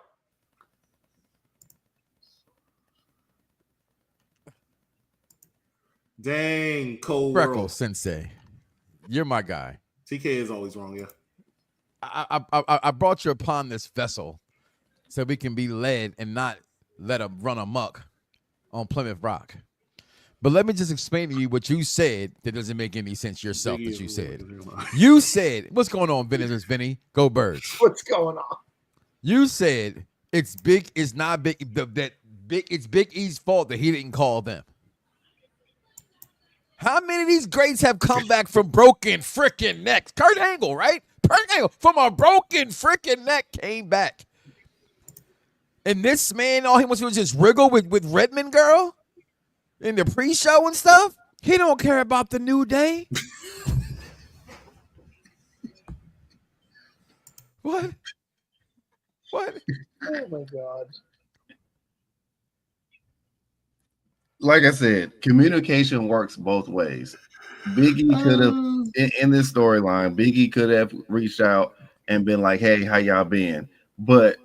Dang, cold Freckled Sensei. You're my guy. TK is always wrong, yeah. I brought you upon this vessel so we can be led and not let them run amok on Plymouth Rock. But let me just explain to you what you said that doesn't make any sense yourself that you said. You said, what's going on, Venomous Vinny? Go Birds. What's going on? You said it's big, it's not big, it's Big E's fault that he didn't call them. How many of these greats have come back from broken freaking necks? Kurt Angle, right? Kurt Angle from a broken freaking neck came back. And this man, all he wants to do is just wriggle with Redmond girl in the pre-show and stuff. He don't care about the New Day. What? Oh my God. Like I said, communication works both ways. Biggie could have, in this storyline, Biggie could have reached out and been like, "Hey, how y'all been?" But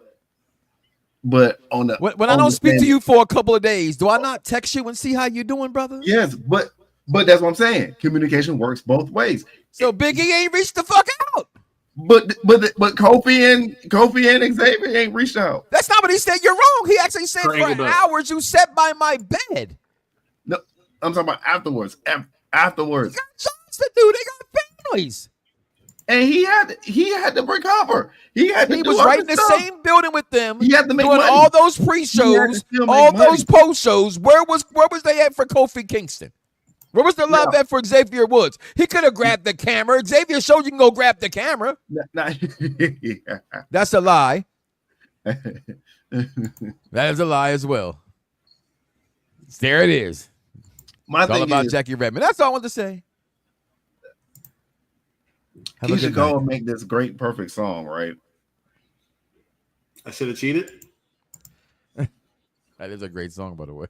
on the when I don't speak to you for a couple of days, do I not text you and see how you doing, brother? Yes, but that's what I'm saying. Communication works both ways. So Biggie ain't reached the fuck out. But Kofi and Xavier ain't reached out. That's not what he said. You're wrong. He actually said for hours you sat by my bed. No, I'm talking about afterwards. Afterwards, they got jobs to do. They got families. And he had to recover. He was right in the same building with them. He had to make doing money. all those pre-shows, all those post-shows. Where was they at for Kofi Kingston? Where was the love at for Xavier Woods? He could have grabbed the camera. Xavier showed you can go grab the camera. That's a lie. That is a lie as well. There it is. It's all about Jackie Redmond. That's all I wanted to say. He should go and make this great, perfect song, right? I should have cheated. That is a great song, by the way.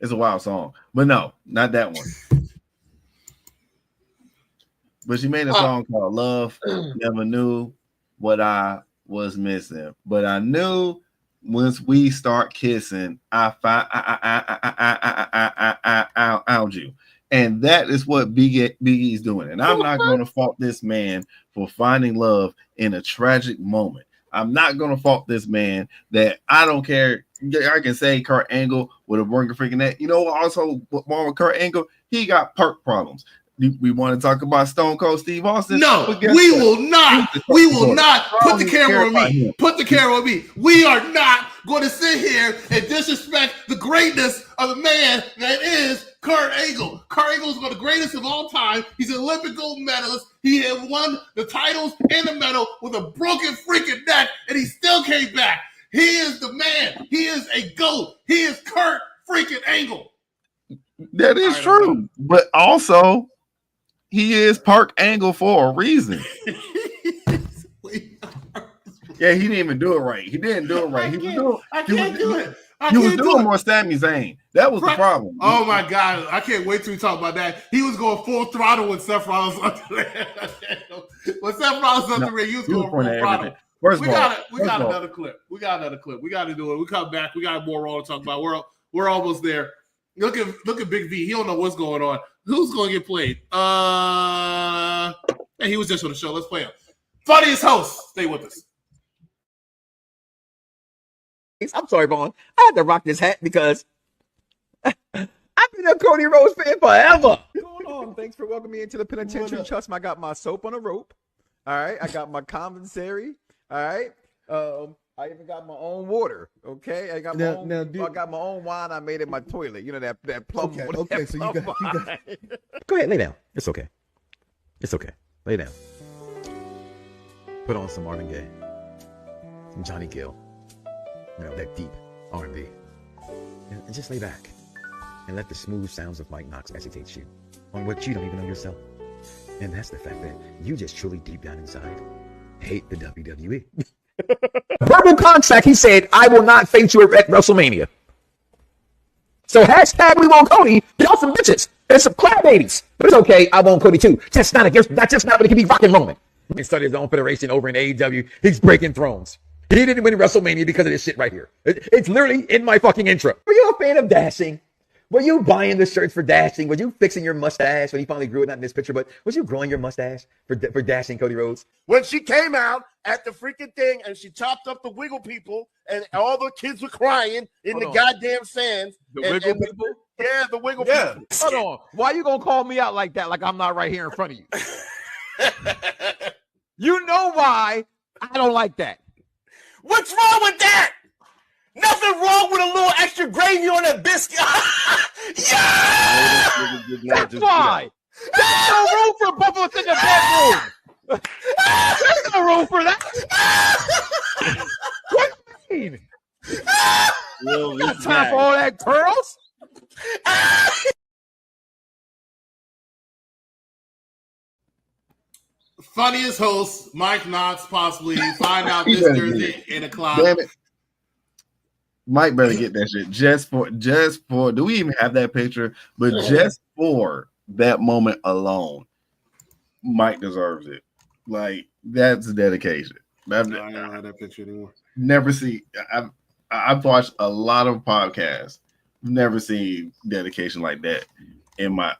It's a wild song, but no, not that one. But she made a song called "Love." Never knew what I was missing, but I knew once we start kissing, I found you. And that is what Big E's doing. And I'm not going to fault this man for finding love in a tragic moment. I'm not going to fault this man that I don't care. I can say Kurt Angle with a broken freaking neck. You know, also wrong with Kurt Angle, he got perk problems. We want to talk about Stone Cold Steve Austin? No, we will not. We will not put the camera on me. Put the camera on me. We are not going to sit here and disrespect the greatness of the man that is Kurt Angle. Kurt Angle is one of the greatest of all time. He's an Olympic gold medalist. He had won the titles and the medal with a broken freaking neck, and he still came back. He is the man. He is a GOAT. He is Kurt freaking Angle. That is true. But also, he is Park Angle for a reason. Yeah, he didn't even do it right. He didn't do it right. I can't do it. He was doing more Sami Zayn. That was the problem. Oh my God. I can't wait till we talk about that. He was going full throttle when Seth Rollins up there. When Seth Rollins up the ring, he was going full throttle. We got another clip. We got to do it. We come back. We got more Raw to talk about. We're almost there. Look at Big V. He don't know what's going on. Who's going to get played? And he was just on the show. Let's play him. Funniest host. Stay with us. I'm sorry, Vaughn. I had to rock this hat because I've been a Cody Rhodes fan forever. What's going on? Thanks for welcoming me into the penitentiary. Trust me, I got my soap on a rope. All right, I got my commissary. All right, I even got my own water. Okay, I got my own. I got my own wine. I made in my toilet. You know that plum. Okay, so you got. Go ahead, lay down. It's okay. It's okay. Lay down. Put on some Marvin Gaye, some Johnny Gill. You know, that deep R&B, and just lay back and let the smooth sounds of Mike Knox educate you on what you don't even know yourself. And that's the fact that you just truly deep down inside hate the WWE. Verbal contract, he said, I will not face you at WrestleMania. So hashtag we want Cody. Y'all some bitches. There's some crybabies. But it's okay. I want Cody too. That's just not what it can be rocking Roman. He started his own federation over in AEW. He's breaking thrones. He didn't win WrestleMania because of this shit right here. It's literally in my fucking intro. Were you a fan of Dashing? Were you buying the shirts for Dashing? Were you fixing your mustache when he finally grew it? Not in this picture, but was you growing your mustache for Dashing Cody Rhodes? When she came out at the freaking thing and she chopped up the Wiggle people and all the kids were crying in the goddamn stands. The Wiggle people? Yeah, the Wiggle people. Hold on. Why you gonna call me out like that? Like I'm not right here in front of you. You know why I don't like that. What's wrong with that? Nothing wrong with a little extra gravy on that biscuit. Yeah! That's why. There's no room for bubbles in the bedroom. There's no room for that. What do you mean? Got time for all that curls? Funniest host, Mike Knox, possibly. Find out this Thursday, 8 o'clock. Damn it. Mike better get that shit just for. Do we even have that picture? But just for that moment alone, Mike deserves it. Like that's dedication. I don't have that picture anymore. Never see. I've watched a lot of podcasts. Never seen dedication like that in my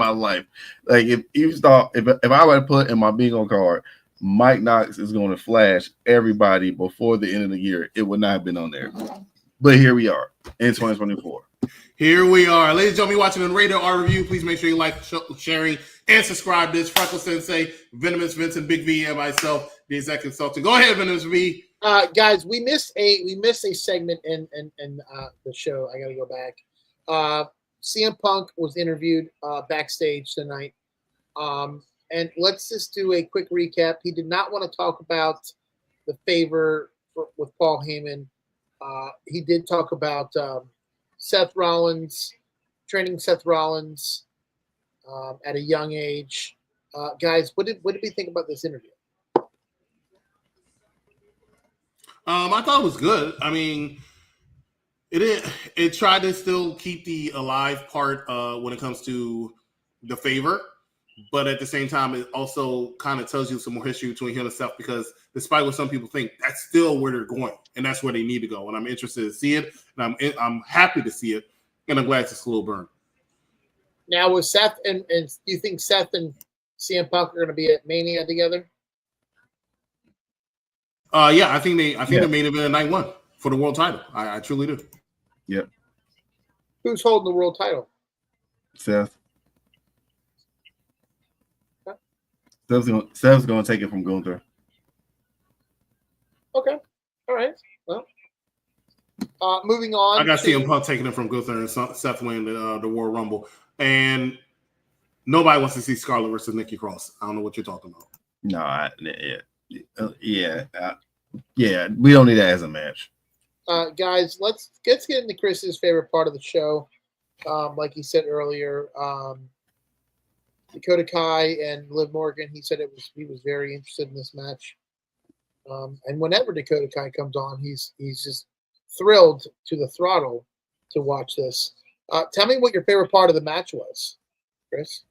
life. Like if you thought if I were to put in my bingo card, Mike Knox is going to flash everybody before the end of the year, it would not have been on there. But here we are in 2024. Here we are. Ladies and gentlemen, watching on Radio R Review. Please make sure you like, sharing, and subscribe to this. Freckled Sensei, Venomous Vincent, Big V, and myself, the executive consultant. Go ahead, Venomous V. Guys, we missed a segment in the show. I got to go back. CM Punk was interviewed backstage tonight. And let's just do a quick recap. He did not want to talk about the favor with Paul Heyman. He did talk about Seth Rollins, training Seth Rollins at a young age. Guys, what did we think about this interview? I thought it was good. I mean, it tried to still keep the alive part when it comes to the favor. But at the same time, it also kind of tells you some more history between him and Seth, because despite what some people think, that's still where they're going, and that's where they need to go. And I'm interested to see it, and I'm happy to see it, and I'm glad it's a slow burn. Now with Seth and do you think Seth and CM Punk are going to be at Mania together? Yeah, I think the main event at night 1 for the world title. I truly do. Yep. Who's holding the world title? Seth. Seth's going to take it from Gunther. Okay. All right. Well, moving on. I got CM Punk taking it from Gunther and Seth winning the Royal Rumble. And nobody wants to see Scarlett versus Nikki Cross. I don't know what you're talking about. No, we don't need that as a match. Guys, let's get into Chris's favorite part of the show. Like he said earlier, Dakota Kai and Liv Morgan. He said he was very interested in this match. And whenever Dakota Kai comes on, he's just thrilled to the throttle to watch this. Tell me what your favorite part of the match was, Chris.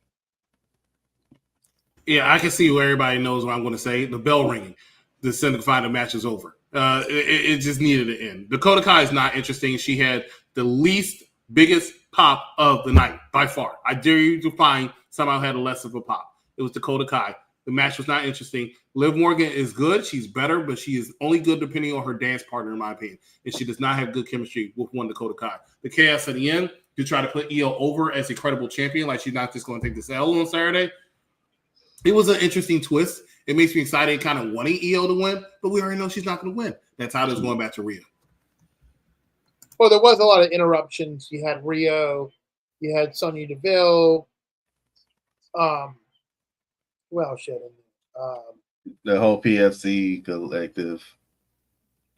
Yeah, I can see where everybody knows what I'm going to say. The bell ringing to signify the match is over. It just needed to end. Dakota Kai is not interesting. She had the least biggest pop of the night by far. I dare you to find somehow had a less of a pop. It was Dakota Kai. The match was not interesting. Liv Morgan is good. She's better, but she is only good depending on her dance partner, in my opinion. And she does not have good chemistry with one Dakota Kai. The chaos at the end to try to put EO over as a credible champion, like she's not just going to take this L on Saturday. It was an interesting twist. It makes me excited, kind of wanting Io to win, but we already know she's not going to win. That's how it's going back to Rhea. Well, there was a lot of interruptions. You had Rio, you had Sonya Deville. Well, shit. The whole PFC collective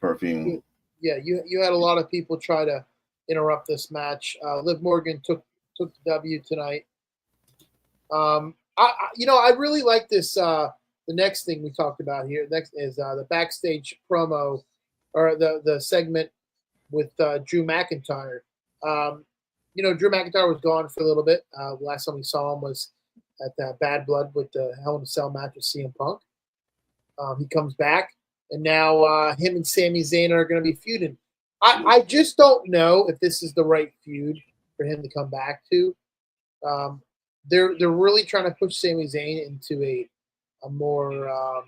perfume. Yeah, you had a lot of people try to interrupt this match. Liv Morgan took the W tonight. I really like this. The next thing we talked about here next is the backstage promo or the segment with Drew McIntyre. Drew McIntyre was gone for a little bit. The last time we saw him was at Bad Blood with the Hell in a Cell match with CM Punk. He comes back, and now him and Sami Zayn are going to be feuding. I just don't know if this is the right feud for him to come back to. They're really trying to push Sami Zayn into a more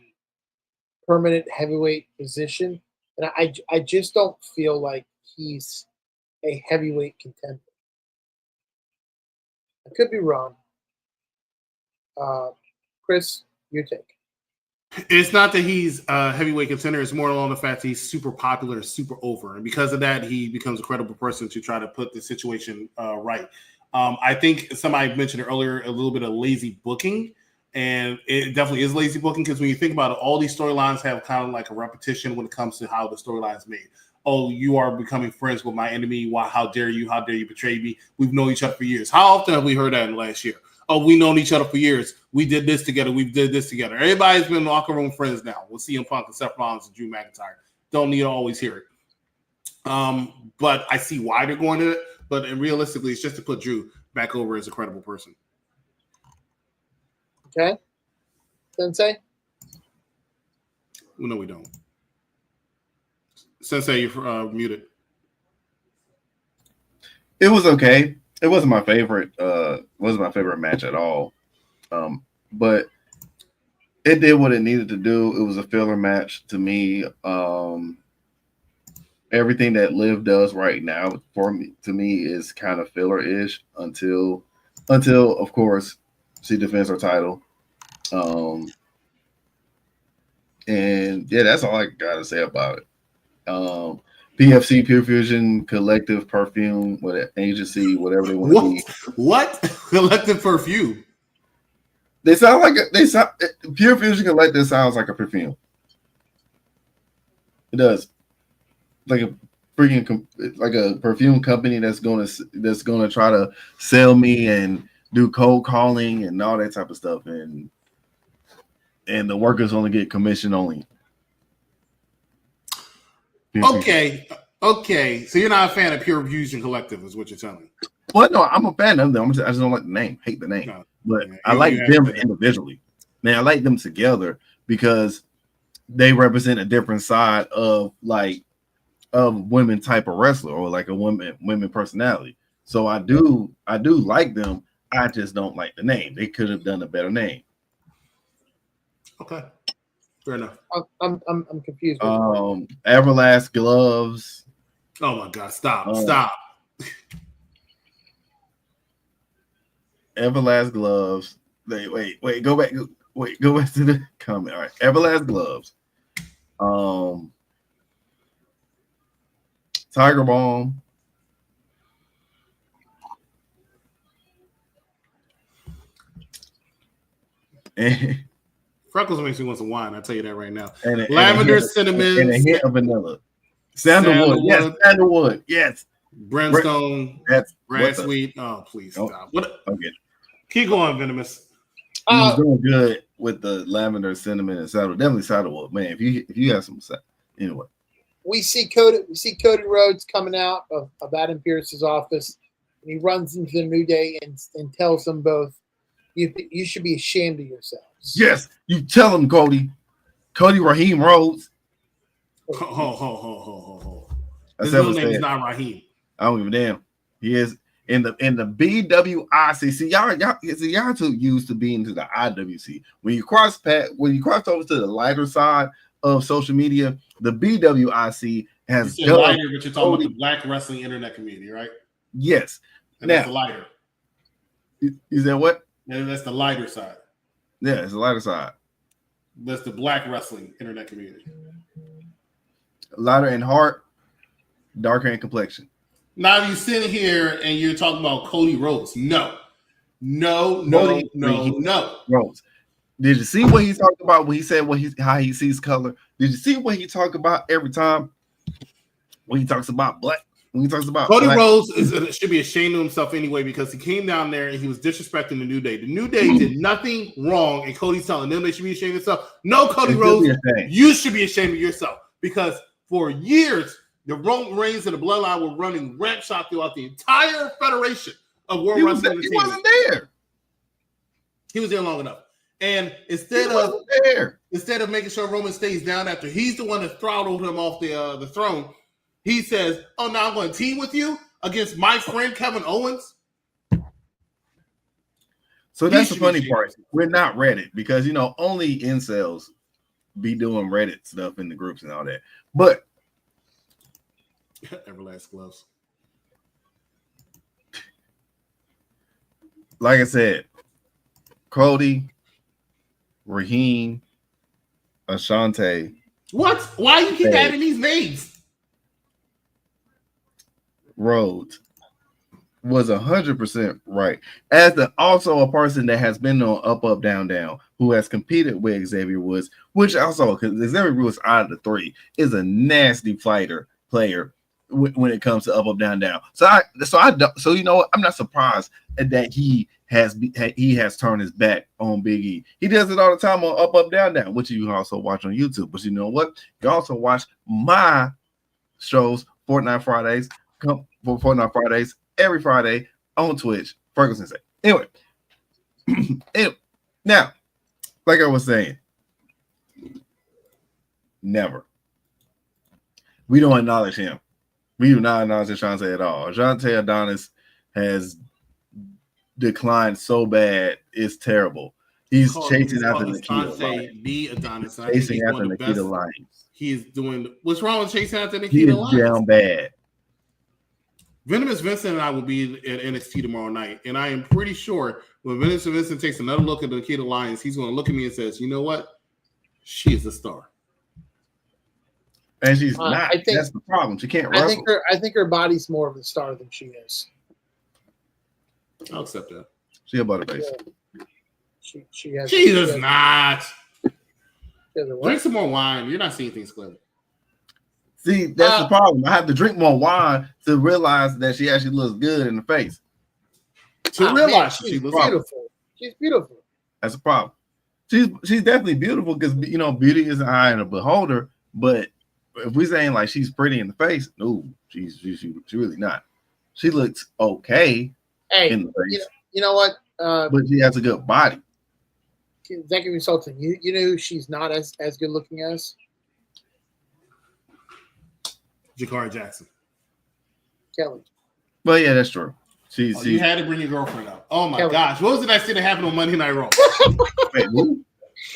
permanent heavyweight position, and I just don't feel like he's a heavyweight contender. I could be wrong. Chris, your take. It's not that he's a heavyweight contender. It's more along the fact that he's super popular, super over. And because of that, he becomes a credible person to try to put the situation right. I think somebody mentioned earlier a little bit of lazy booking. And it definitely is lazy booking because when you think about it, all these storylines have kind of like a repetition when it comes to how the storyline is made. Oh, you are becoming friends with my enemy. Why? How dare you? How dare you betray me? We've known each other for years. How often have we heard that in the last year? Oh, we've known each other for years. We did this together. We did this together. Everybody's been locker room friends now. We'll see CM Punk and Seth Rollins and Drew McIntyre. Don't need to always hear it. But I see why they're going to it. But realistically, it's just to put Drew back over as a credible person. Okay. Sensei? Well, no, we don't. Sensei, you're muted. It was okay. It wasn't my favorite. Wasn't my favorite match at all. But it did what it needed to do. It was a filler match to me. Everything that Liv does right now to me is kind of filler-ish until of course she defends her title. And yeah, that's all I gotta say about it. PFC, Pure Fusion, Collective Perfume, what agency, whatever they want to be. What? Collective Perfume? They sound like Pure Fusion Collective sounds like a perfume. It does. Like a freaking like a perfume company that's gonna try to sell me and do cold calling and all that type of stuff, and the workers only get commission only. Okay. So you're not a fan of Pure Fusion Collective, is what you're telling me? Well, no, I'm a fan of them. I just don't like the name. Hate the name. No, but I like them individually. Man, I like them together because they represent a different side of women type of wrestler or like a women personality. So I do like them. I just don't like the name. They could have done a better name. Okay. Fair enough. I'm confused. Everlast gloves. Oh my God! Stop! Everlast gloves. Wait. Go back. Go back to the comment. All right. Everlast gloves. Tiger Balm. And Freckles makes me want some wine. I'll tell you that right now. Lavender, cinnamon, and a hint of vanilla. Sandalwood. Yes, sandalwood. Yes. Brimstone. That's red sweet. Oh, please stop. What? Okay. Keep going, Venomous. He was doing good with the lavender, cinnamon, and sandalwood. Definitely sandalwood, man. If you have some, anyway. We see Cody Rhodes coming out of Adam Pearce's office, and he runs into the New Day and tells them both, "You should be ashamed of yourselves." Yes, you tell him, Cody. Cody Raheem Rhodes. Ho. His real name is not Raheem. I don't give a damn. He is in the BWIC. See, y'all too used to being to the IWC. When you cross over to the lighter side of social media, the BWIC has lighter, but you're talking about the Black Wrestling Internet community, right? Yes. And that's the lighter. Is that what? And that's the lighter side. Yeah, it's the lighter side. That's the black wrestling internet community. Lighter in heart, darker in complexion. Now you sit here and you're talking about Cody Rhodes. No. Rhodes. Did you see what he talked about when he said how he sees color? Did you see what he talked about every time when he talks about black? When he talks about Cody black, Rhodes should be ashamed of himself anyway because he came down there and he was disrespecting the New Day. The New Day did nothing wrong, and Cody's telling them they should be ashamed of themselves. No, Cody Rhodes, you should be ashamed of yourself because for years the Roman Reigns and the Bloodline were running ramp shot throughout the entire federation of World Wrestling Entertainment. He wasn't there. He was there long enough. And instead of making sure Roman stays down after he's the one that throttled him off the throne, he says, "Oh, now I'm going to team with you against my friend Kevin Owens." So that's the funny part. We're not Reddit because only incels be doing Reddit stuff in the groups and all that. But Everlast gloves. Like I said, Cody, Raheem, Ashante. What? Why you keep adding these names? Rhodes was 100% right. As also a person that has been on Up, Down, Down, who has competed with Xavier Woods, which also, because Xavier Woods out of the three, is a nasty player when it comes to Up, Down, Down. So you know what? I'm not surprised that he has turned his back on Big E. He does it all the time on Up, Down, Down, which you can also watch on YouTube. But you know what? You can also watch my shows, Fortnite Fridays every Friday on Twitch. Freckled Sensei. Anyway, now, like I was saying, never. We don't acknowledge him. We do not acknowledge Ashante at all. Ashante Adonis has declined so bad, it's terrible. He's chasing after Nikita Lyons. Chasing after Nikita Lyons. He's doing what's wrong with chasing after Nikita He is Lyons? down bad. Venomous Vincent and I will be at NXT tomorrow night, and I am pretty sure when Venomous Vincent takes another look at Nikita Lyons, he's going to look at me and says, "You know what? She is a star." And she's not. That's the problem. She can't wrestle. I think her body's more of a star than she is. I'll accept that. She a butterface. Yeah. She does not. Drink some more wine. You're not seeing things clearly. See, that's the problem. I have to drink more wine to realize that she actually looks good in the face. She's beautiful. She's beautiful. That's a problem. She's definitely beautiful because beauty is an eye in a beholder. But if we're saying like she's pretty in the face, no, she's really not. She looks okay in the face. You know what? But she has a good body. That can be insulting. You know who she's not as good looking as? Jakara Jackson. Kelly. Well, yeah, that's true. You had to bring your girlfriend out. Oh my gosh. What was the next thing that happened on Monday Night Raw? Wait, who?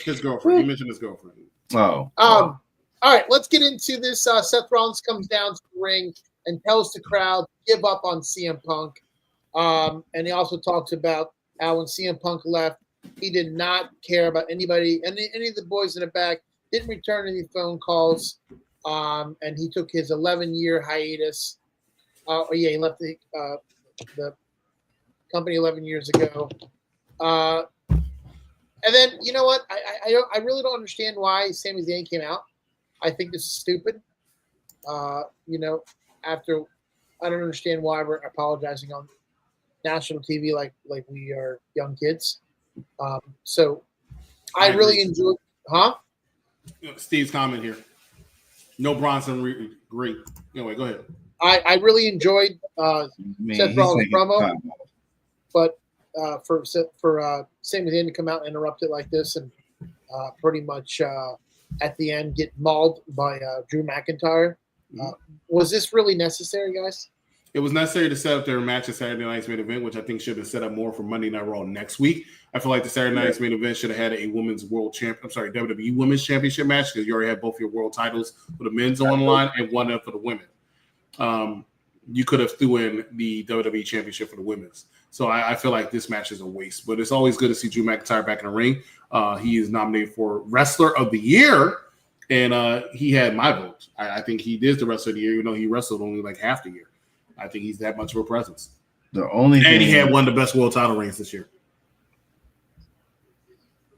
His girlfriend. You mentioned his girlfriend. Oh. All right, let's get into this. Seth Rollins comes down to the ring and tells the crowd to give up on CM Punk. And he also talks about how when CM Punk left, he did not care about anybody, any of the boys in the back, didn't return any phone calls. And he took his 11-year hiatus. He left the company 11 years ago. And then, you know what? I really don't understand why Sami Zayn came out. I think this is stupid. After I don't understand why we're apologizing on national TV like we are young kids. So I really enjoyed. Steve's comment here. No Bronson great. Anyway, go ahead. I really enjoyed Seth Rollins' promo, but for Sami Zayn to come out and interrupt it like this and pretty much at the end get mauled by Drew McIntyre. Was this really necessary, guys? It was necessary to set up their match at Saturday Night's main event, which I think should have been set up more for Monday Night Raw next week. I feel like the Saturday Night's main event should have had a WWE Women's Championship match because you already had both your world titles for the men's on the line and one up for the women. You could have threw in the WWE Championship for the women's. So I feel like this match is a waste. But it's always good to see Drew McIntyre back in the ring. He is nominated for Wrestler of the Year, and he had my vote. I think he is the Wrestler of the Year, even though he wrestled only like half the year. I think he's that much of a presence. And he had one of the best world title reigns this year.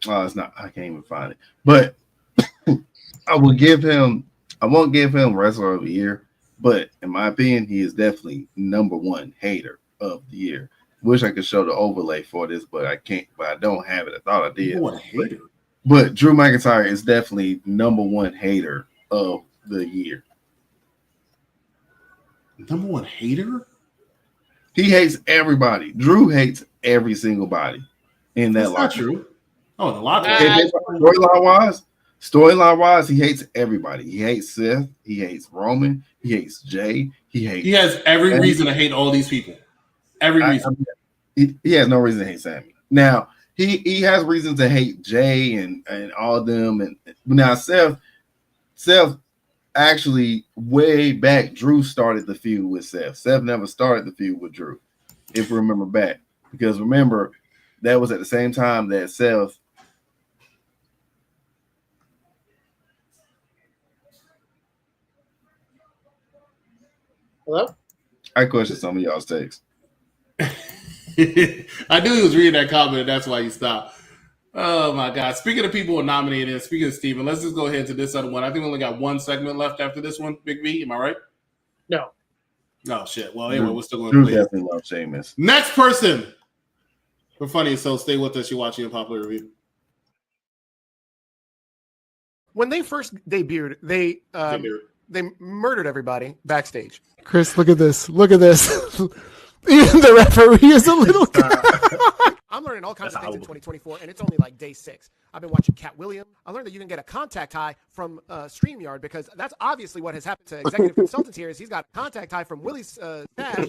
Oh, it's not. I can't even find it. But I won't give him Wrestler of the Year. But in my opinion, he is definitely number one hater of the year. Wish I could show the overlay for this, but I can't. But I don't have it. I thought I did. What a hater! But Drew McIntyre is definitely number one hater of the year. Number one hater? He hates everybody. Drew hates every single body in that. That's not true. Oh, the locker. Storyline wise, he hates everybody. He hates Seth. He hates Roman. He hates Jay. He has every reason to hate all these people. Every reason. He has no reason to hate Sammy. Now he has reasons to hate Jay and all of them. And now Seth actually way back, Drew started the feud with Seth. Seth never started the feud with Drew, if you remember back. Because remember, that was at the same time that Seth. Hello? I question some of y'all's takes. I knew he was reading that comment, and that's why he stopped. Oh my God! Speaking of people nominated, speaking of Steven, let's just go ahead to this other one. I think we only got one segment left after this one. Big V, am I right? No. Oh shit! Well, anyway, we're still going Drew to play. Definitely love Sheamus. Next person. For funny, so stay with us. You're watching a popular review. When they first debuted, they murdered everybody backstage. Chris, look at this. Look at this. Even the referee is a little guy. I'm learning all kinds of things in 2024, and it's only like day 6. I've been watching Cat Williams. I learned that you can get a contact high from StreamYard, because that's obviously what has happened to executive consultants here. Is he's got a contact high from Willie's stash.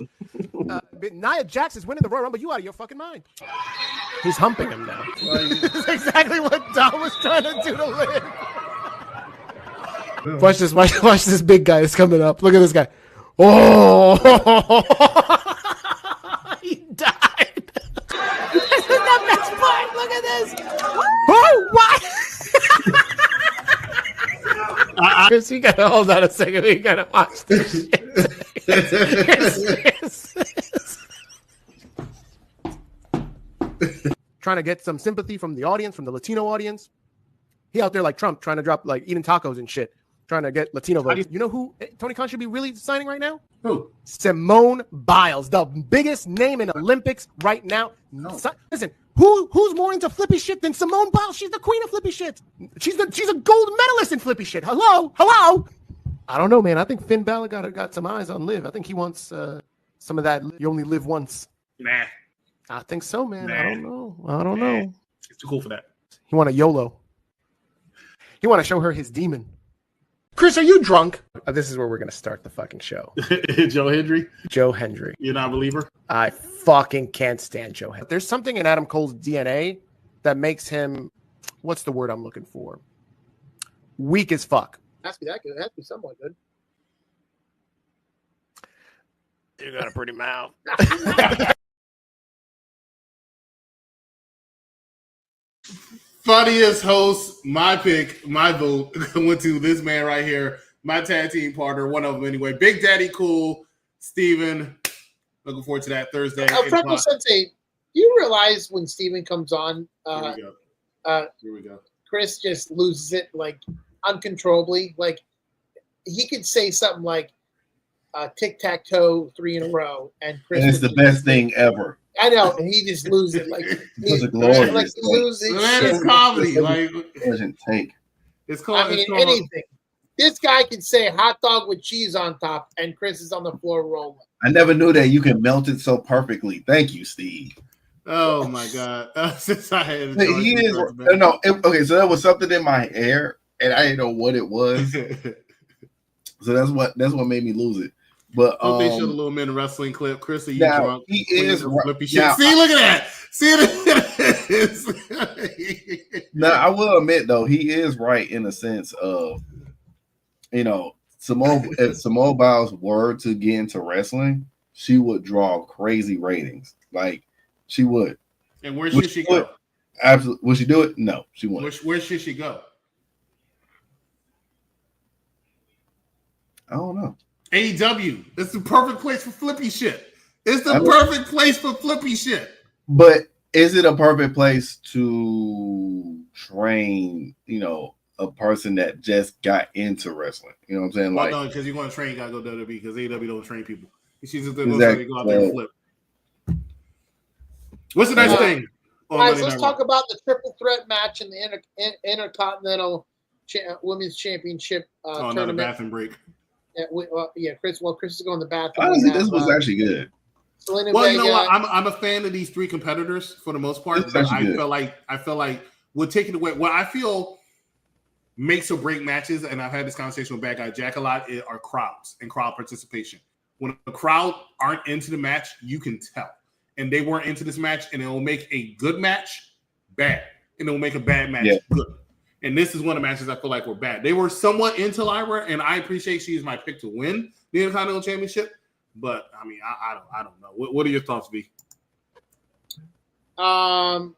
Nia Jax is winning the Royal Rumble. You out of your fucking mind? He's humping him now. That's exactly what Dom was trying to do to live. Watch this. Watch this big guy that's coming up. Look at this guy. Oh, he died. This is the best part. Look at this. Oh, what? Chris, you gotta hold on a second. We gotta watch this shit. Trying to get some sympathy from the audience, from the Latino audience. He out there like Trump, trying to drop, like, eating tacos and shit. Trying to get Latino votes. You know who Tony Khan should be really signing right now? Who? Simone Biles, the biggest name in Olympics right now. No. Listen, who's more into flippy shit than Simone Biles? She's the queen of flippy shit. She's a gold medalist in flippy shit. Hello. I don't know, man. I think Finn Balor got some eyes on Liv. I think he wants some of that. You only live once. Nah. I think so, man. Nah. I don't know. It's too cool for that. He want a YOLO. He want to show her his demon. Chris, are you drunk? This is where we're going to start the fucking show. Joe Hendry? Joe Hendry. You're not a believer? I fucking can't stand Joe Hendry. There's something in Adam Cole's DNA that makes him, what's the word I'm looking for? Weak as fuck. It has to be that good. It has to be somewhat good. You got a pretty mouth. Funniest host, my pick, my vote went to this man right here, my tag team partner, one of them anyway. Big Daddy Cool, Steven. Looking forward to that Thursday. Freckled Sensei, you realize when Steven comes on, Here we go. Chris just loses it like uncontrollably. Like he could say something like tic-tac-toe 3 in a row, and Chris. And it's the best thing ever. I know, and he just loses it. Like It's glorious. like losing. Man, it's comedy. Like Doesn't take. it's called. I mean, anything. This guy can say hot dog with cheese on top, and Chris is on the floor rolling. I never knew that you can melt it so perfectly. Thank you, Steve. Oh my God! Since I had He is okay. So there was something in my hair, and I didn't know what it was. So that's what made me lose it. But they showed a little men wrestling clip. Chris, are you now, drunk? He is flippy shit. now, See, look at that. See this. Now I will admit though, he is right in the sense of, if Simone Biles were to get into wrestling, she would draw crazy ratings. Like She would. And where should she go? Absolutely. Would she do it? No, she wouldn't. Where should she go? I don't know. AEW. It's the perfect place for flippy shit. It's the perfect place for flippy shit. But is it a perfect place to train, a person that just got into wrestling? You know what I'm saying? Well, like, no, because you want to train, you got to go WWE because AEW don't train people. She's just going to go out there and flip. What's the next thing? Guys, let's talk about the triple threat match in the Intercontinental Women's Championship tournament. The bathroom break. Chris. Well, Chris is going to the bathroom. Honestly, this was actually good. Selena Well, Vega. you know what? I'm a fan of these three competitors for the most part. But I feel like we're taking away what I feel makes or break matches, and I've had this conversation with Bad Guy Jack a lot, are crowds and crowd participation. When the crowd aren't into the match, you can tell. And they weren't into this match, and it will make a good match bad, and it will make a bad match good. And this is one of the matches I feel like were bad. They were somewhat into Lyra, and I appreciate she's my pick to win the Intercontinental Championship. But I mean, I don't know. What are your thoughts, B? I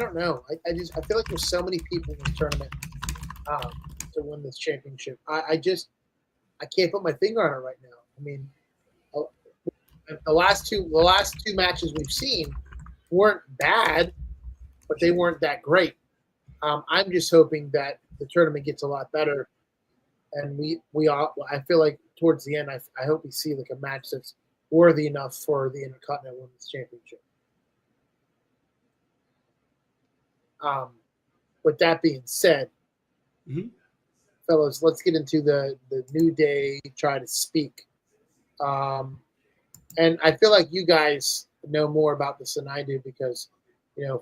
don't know. I feel like there's so many people in this tournament to win this championship. I can't put my finger on it right now. I mean, the last two matches we've seen weren't bad, but they weren't that great. I'm just hoping that the tournament gets a lot better, and we all. I feel like towards the end, I hope we see like a match that's worthy enough for the Intercontinental Women's Championship. With that being said, fellas, let's get into the New Day try to speak. And I feel like you guys know more about this than I do because,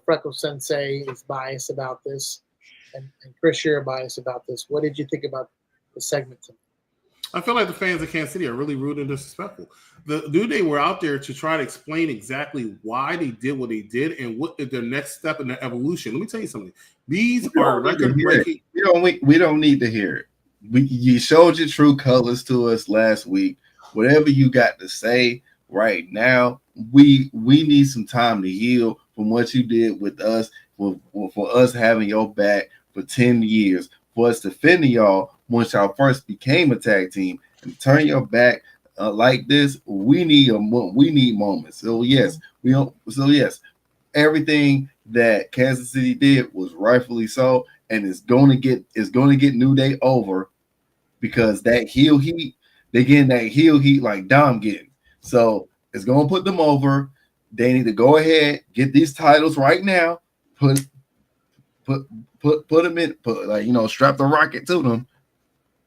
Freckled Sensei is biased about this, and Chris, you're biased about this. What did you think about the segment tonight? I feel like the fans of Kansas City are really rude and disrespectful. The New Day were out there to try to explain exactly why they did what they did and what is their next step in their evolution. Let me tell you something. These are record-breaking. We don't need to hear it. You showed your true colors to us last week. Whatever you got to say right now, we need some time to heal from what you did with us, for us having your back for 10 years, for us defending y'all once y'all first became a tag team, and turn your back like this. We need moments. So yes, everything that Kansas City did was rightfully so, and it's going to get New Day over because that heel heat, they getting that heel heat like Dom getting. So it's going to put them over. They need to go ahead, get these titles right now, put them in, strap the rocket to them.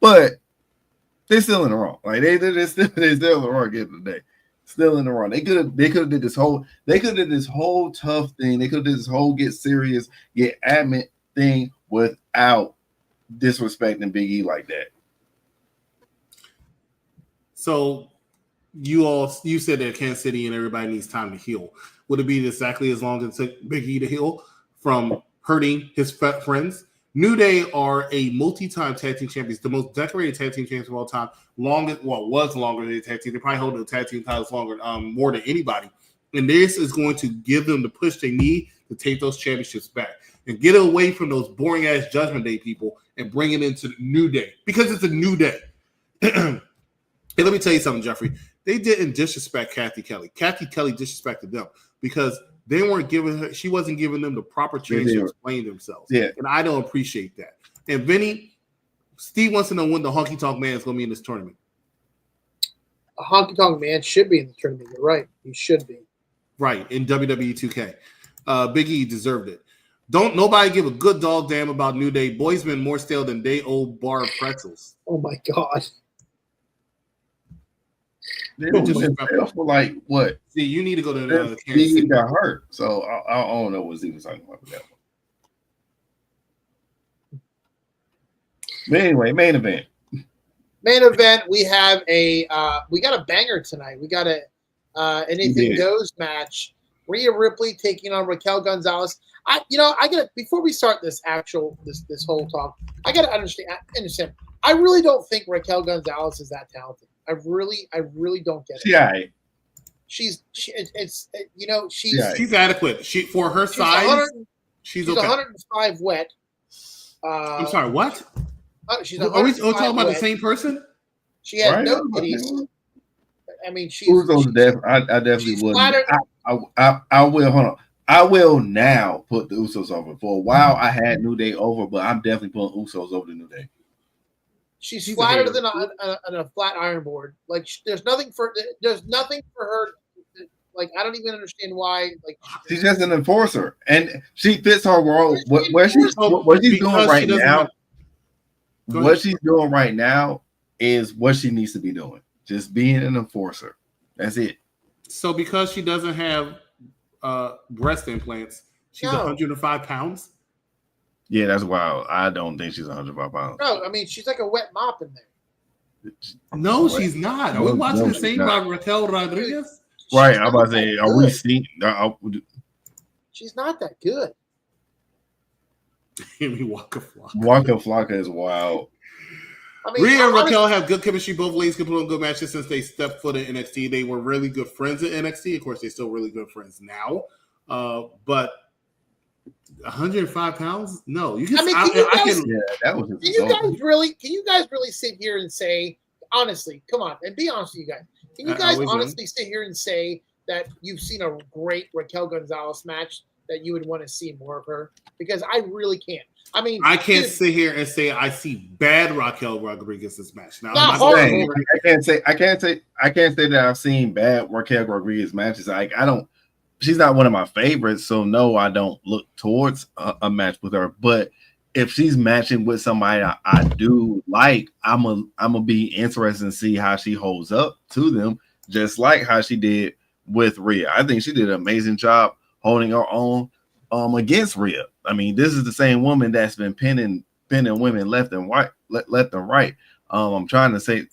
But they're still in the wrong. Like they're still in the wrong again today. Still in the wrong. They could have did this whole tough thing. They could have did this whole get serious, get adamant thing without disrespecting Big E like that. So you said that Kansas City and everybody needs time to heal. Would it be exactly as long as it took Big E to heal from hurting his friends? New Day are a multi-time tag team champions, the most decorated tag team champions of all time. Was longer than the tag team. They probably hold the tag team titles more than anybody. And this is going to give them the push they need to take those championships back and get away from those boring ass Judgment Day people and bring it into the New Day because it's a new day. And let me tell you something, Jeffrey. They didn't disrespect Kathy Kelly. Kathy Kelly disrespected them because they weren't giving her. She wasn't giving them the proper chance to explain themselves. Yeah, and I don't appreciate that. And Vinny, Steve wants to know when the Honky Tonk Man is going to be in this tournament. A Honky Tonk Man should be in the tournament. You're right. He should be. Right, in WWE 2K. Big E deserved it. Don't nobody give a good dog damn about New Day. Boys been more stale than day old bar of pretzels. Oh my God. They were just for like what? See, you need to go to Kansas City. Got hurt, so I don't know what he was talking about that one. But anyway, main event. Main event. We have we got a banger tonight. We got a anything goes match. Rhea Ripley taking on Racquel Gonzalez. I gotta before we start this whole talk, I gotta understand. I really don't think Racquel Gonzalez is that talented. I really don't get it. she's adequate. For her size, she's okay. 105 wet. I'm sorry, what? She's Are we talking about the same person? She had no titties. I mean, she's I definitely wouldn't. I will. Hold on. I will now put the Usos over. For a while, I had New Day over, but I'm definitely putting Usos over the New Day. She's flatter than a flat iron board. Like there's nothing for her. Like I don't even understand why. Like she's just an enforcer, and she fits her role. What she's doing right now. What she's doing right now is what she needs to be doing. Just being an enforcer. That's it. So because she doesn't have breast implants, she's 105 pounds. Yeah, that's wild. I don't think she's 105 pounds. No, I mean she's like a wet mop in there. No, she's not. Are we watching the same Racquel Rodriguez? Right, I'm about to say, are we seeing? She's not that good. Waka Flocka is wild. I mean, Rhea and Racquel have good chemistry. Both ladies can put on good matches since they stepped foot in NXT. They were really good friends at NXT. Of course, they're still really good friends now. But 105 pounds? No, you can. Can you guys really sit here and say honestly? Come on, and be honest with you guys. Can you guys honestly sit here and say that you've seen a great Raquel Gonzalez match that you would want to see more of her? Because I really can't. I mean, I can't sit here and say I see bad Raquel Rodriguez's match. Now, I can't say that I've seen bad Raquel Rodriguez matches. Like I don't. She's not one of my favorites, so no, I don't look towards a match with her. But if she's matching with somebody I do like, I'm a be interested in see how she holds up to them, just like how she did with Rhea. I think she did an amazing job holding her own against Rhea. I mean, this is the same woman that's been pinning women left and right. I'm trying to say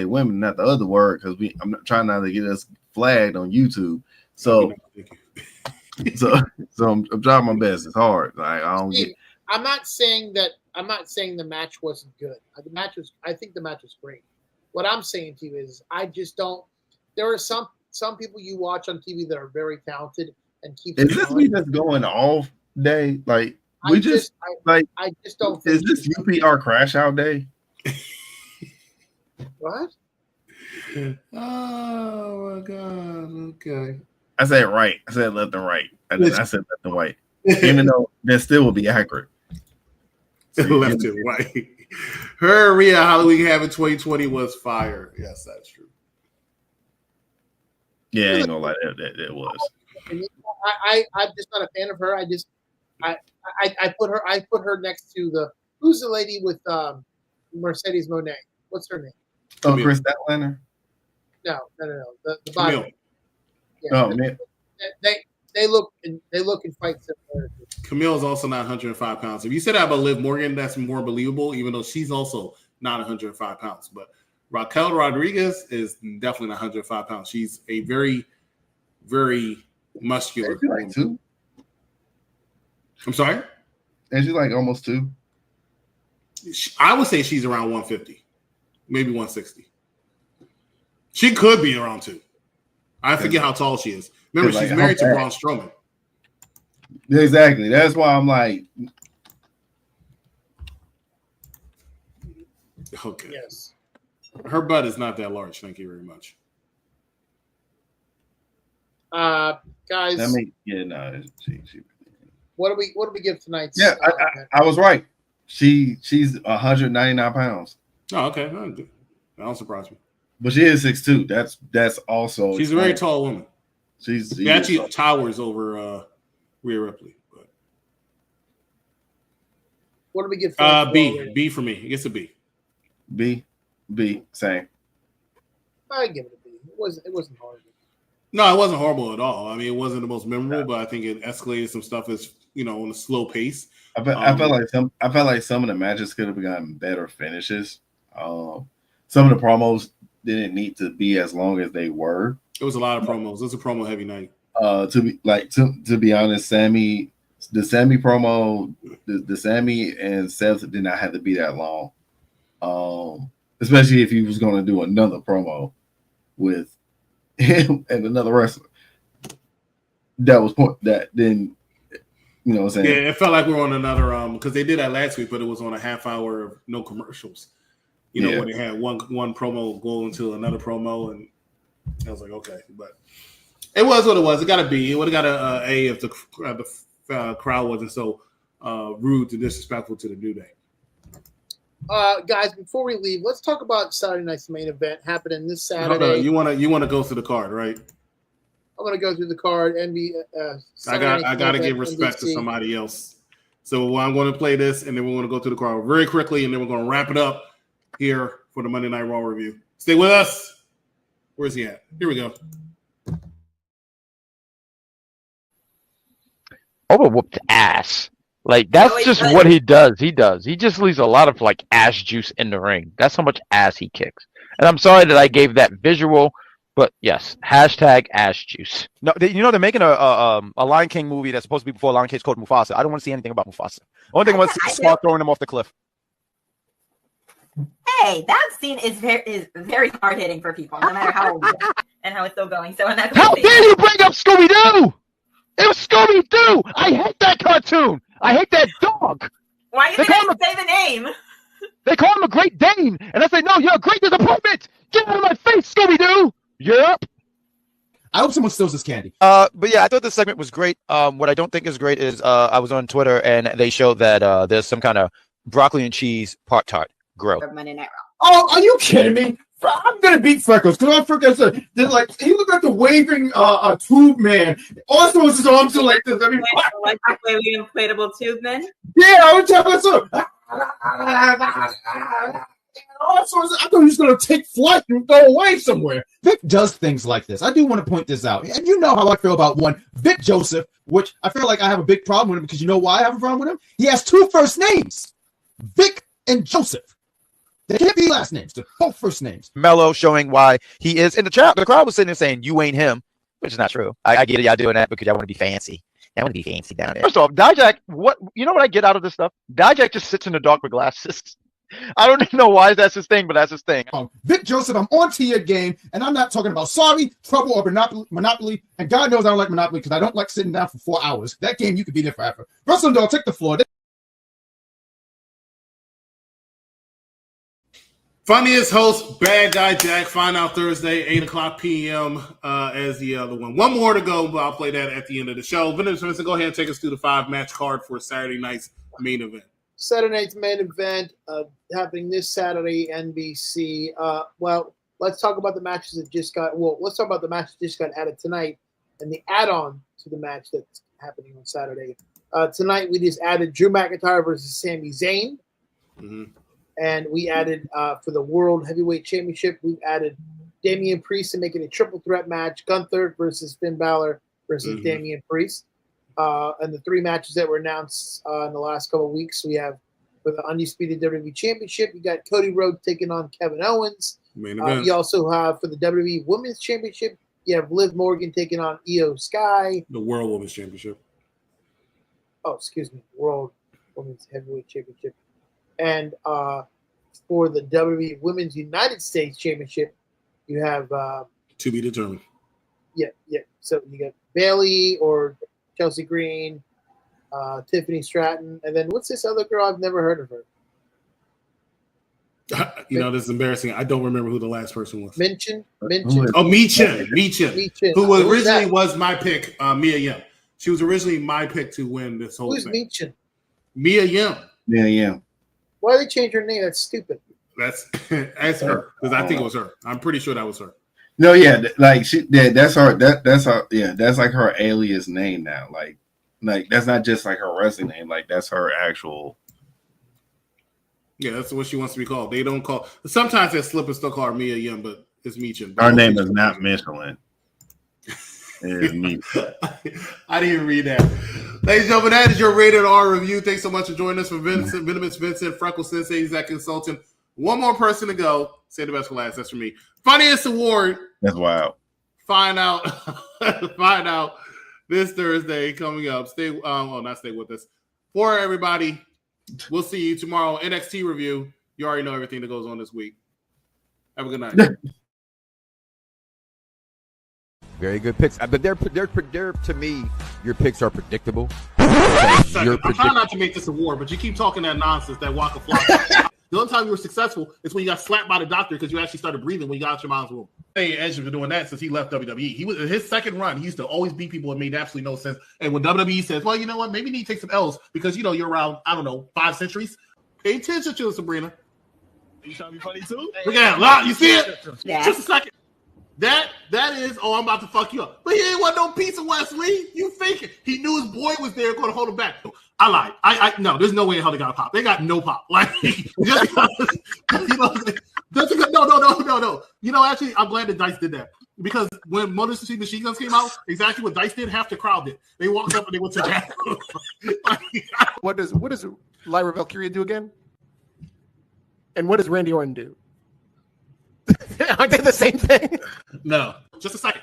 women, not the other word, because I'm not trying not to get us flagged on YouTube. So I'm trying my best. It's hard. Like I'm not saying the match wasn't good. I think the match was great. What I'm saying to you is I just don't. There are some people you watch on TV that are very talented and keep. Is this me just going all day? Like I just don't. Is this UPR crash out day? What? Oh my god! Okay. I said right. I said left and right. I said left and right. Even though that still would be accurate. Left and right. Her Rhea Halloween Havoc 2020 was fire. Yes, that's true. Yeah, I ain't gonna lie, that was. I'm just not a fan of her. I put her next to who's the lady with Mercedes Moné? What's her name? Oh, Chris Statlander? No. The body. Yeah, oh man. They look and fight similar. Camille's also not 105 pounds. If you said that about Liv Morgan, that's more believable, even though she's also not 105 pounds. But Raquel Rodriguez is definitely not 105 pounds. She's a very, very muscular. Like 2? I'm sorry? And she's like almost 2. I would say she's around 150, maybe 160. She could be around 2. I forget how tall she is. Remember, she's married to Braun Strowman. Exactly. That's why I'm like. Okay. Yes. Her butt is not that large. Thank you very much. Guys. I mean, yeah, no. What do we give tonight? Yeah, I was right. She's 199 pounds. Oh, okay. That don't surprise me. But she is 6'2". That's also. She's a very tall woman. She actually towers over Rhea Ripley. But. What do we give? B for me. It gets a B. B, same. I give it a B. It wasn't horrible. No, it wasn't horrible at all. I mean, it wasn't the most memorable, but I think it escalated some stuff as on a slow pace. I felt like some of the matches could have gotten better finishes. Some of the promos didn't need to be as long as they were. It was a lot of promos. It was a promo heavy night. To be honest, the Sammy promo, the Sammy and Seth did not have to be that long. Especially if he was going to do another promo with him and another wrestler. That was that then, you know what I'm saying? Yeah, it felt like we were on another because they did that last week, but it was on a half hour of no commercials. You know, when they had one promo go into another promo, and I was like, okay, but it was what it was. It got a B. It would have got a A if the crowd wasn't so rude and disrespectful to the New Day. Guys, before we leave, let's talk about Saturday night's main event happening this Saturday. You want to go through the card, right? I'm gonna go through the card. I got to give respect to somebody else. So I'm going to play this, and then we're going to go through the card very quickly, and then we're going to wrap it up here for the Monday Night Raw review. Stay with us. Where's he at? Here we go. Overwhooped ass. Like, that's just what he does. He just leaves a lot of, like, ass juice in the ring. That's how much ass he kicks. And I'm sorry that I gave that visual, but yes, hashtag ass juice. No, they're making a Lion King movie that's supposed to be before Lion King called Mufasa. I don't want to see anything about Mufasa. The only thing was Scar throwing him off the cliff. Hey, that scene is very hard hitting for people, no matter how old and how it's still going. So, how dare you bring up Scooby Doo? It was Scooby Doo. I hate that cartoon. I hate that dog. Why you didn't say the name? They call him a Great Dane, and I say, no, you're a great disappointment. Get out of my face, Scooby Doo. Yep. I hope someone steals this candy. But yeah, I thought this segment was great. What I don't think is great is I was on Twitter and they showed that there's some kind of broccoli and cheese part tart grow. Monday Night Raw. Oh, are you kidding me? I'm gonna beat Freckles because Freckles they're like he looked like the waving tube man. Also, his arms are like this. I mean, like the inflatable tube man. Yeah, I was telling so. Also, I thought he was gonna take flight and go away somewhere. Vic does things like this. I do want to point this out. And you know how I feel about one Vic Joseph, which I feel like I have a big problem with him because you know why I have a problem with him? He has two first names, Vic and Joseph. They can't be last names. They're both first names. Mello showing why he is in the chat. The crowd was sitting there saying, you ain't him, which is not true. I get it. Y'all doing that because y'all want to be fancy. I want to be fancy down there. First off, Dijak, you know what I get out of this stuff? Dijak just sits in the dark with glasses. I don't even know why that's his thing, but that's his thing. Vic Joseph, I'm on to your game, and I'm not talking about Sorry, Trouble, or Monopoly. And God knows I don't like Monopoly because I don't like sitting down for 4 hours. That game, you could be there forever. Wrestling Dog, take the floor. Funniest host, Bad Guy Jack. Find out Thursday, 8:00 p.m. As the other one. One more to go, but I'll play that at the end of the show. Venomous Vincent, go ahead and take us through the 5-match card for Saturday night's main event. Saturday night's main event happening this Saturday, NBC. Well, let's talk about the matches that just got. Well, let's talk about the match that just got added tonight, and the add-on to the match that's happening on Saturday. Tonight, we just added Drew McIntyre versus Sami Zayn. Mm-hmm. And we added for the World Heavyweight Championship, we've added Damian Priest to make it a triple threat match. Gunther versus Finn Balor versus Damian Priest. And the 3 matches that were announced in the last couple of weeks, we have for the Undisputed WWE Championship, you got Cody Rhodes taking on Kevin Owens. You also have for the WWE Women's Championship, you have Liv Morgan taking on Io Sky. The World Women's Championship. Oh, excuse me. World Women's Heavyweight Championship. And for the WWE Women's United States Championship, you have to be determined. Yeah. So you got Bayley or Chelsea Green, Tiffany Stratton, and then what's this other girl? I've never heard of her. You know, this is embarrassing. I don't remember who the last person was. Michin. Oh, Michin. Who originally was my pick, Mia Yim. She was originally my pick to win this whole thing. Who's Michin? Mia Yim. Mia Yim. Why did they change her name? That's stupid. That's her because I think it was her. I'm pretty sure that was her. No, yeah, like that's her. That's her. Yeah, that's like her alias name now. Like that's not just like her wrestling name. Like that's her actual. Yeah, that's what she wants to be called. They don't call. Sometimes they slip and still call her Mia Yim, but it's Michin. Her name is not Michelin. It is me. I didn't even read that. Ladies and gentlemen, that is your Rated R review. Thanks so much for joining us for Venomous Vincent, Freckled Sensei, he's that consultant. One more person to go. Say the best for last. That's for me. Funniest award. That's wild. Find out this Thursday coming up. Not stay with us. For everybody, we'll see you tomorrow. NXT review. You already know everything that goes on this week. Have a good night. Very good picks. But they're to me, your picks are predictable. I'm trying not to make this a war, but you keep talking that nonsense, that Waka Flocka. The only time you were successful is when you got slapped by the doctor because you actually started breathing when you got out your mom's womb. Hey, Edge has been doing that since he left WWE. He was his second run. He used to always beat people. It made absolutely no sense. And when WWE says, "Well, you know what? Maybe you need to take some L's because you're around 5 centuries." Pay attention to it, Sabrina. You trying to be funny too? Look at that. You see it? Yeah. Just a second. That is. Oh, I'm about to fuck you up. But he ain't want no piece of Wesley. You thinking he knew his boy was there going to hold him back? I lied. I no. There's no way in hell they got a pop. They got no pop. Like just no. Actually, I'm glad that Dice did that because when Motor City Machine Guns came out, exactly what Dice did, half the crowd did. They walked up and they went to jail. What does Lyra Valkyria do again? And what does Randy Orton do? Aren't they the same thing? No. Just a second.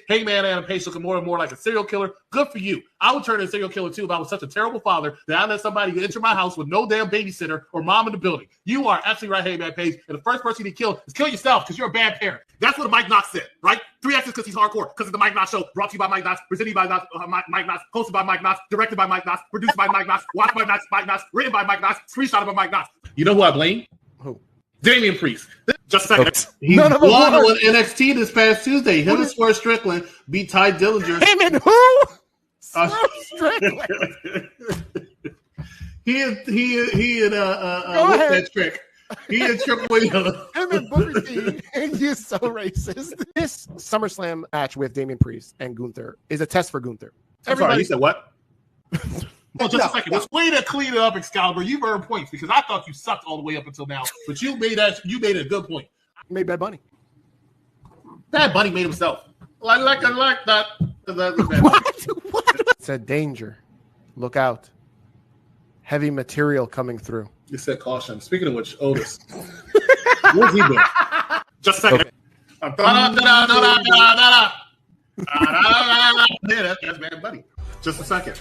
Hangman Adam Page looking more and more like a serial killer. Good for you. I would turn into a serial killer too if I was such a terrible father that I let somebody enter my house with no damn babysitter or mom in the building. You are absolutely right, Hangman Page. And the first person you need to kill is kill yourself because you're a bad parent. That's what Mike Knox said, right? 3 X's because he's hardcore. Because of the Mike Knox Show, brought to you by Mike Knox, presented by Mike Knox, hosted by Mike Knox, directed by Mike Knox, produced by Mike Knox, watched by Mike Knox, written by Mike Knox, screenshot by Mike Knox. You know who I blame? Who? Damian Priest. Just a second. He won on NXT this past Tuesday. Him and Swerve Strickland beat Ty Dillinger. Him and who? Swerve Strickland. He and what's that trick? He and Triple H. Him and Booker T. And you're so racist. This SummerSlam match with Damian Priest and Gunther is a test for Gunther. Sorry, you said what? A second. It's way to clean it up, Excalibur. You've earned points because I thought you sucked all the way up until now. But you made a good point. Made Bad Bunny. Bad Bunny made himself. Like that. What? Said danger. Look out. Heavy material coming through. You said caution. Speaking of which, Otis. What's he doing? Just a second. Okay. That's Bad Bunny. Just a second.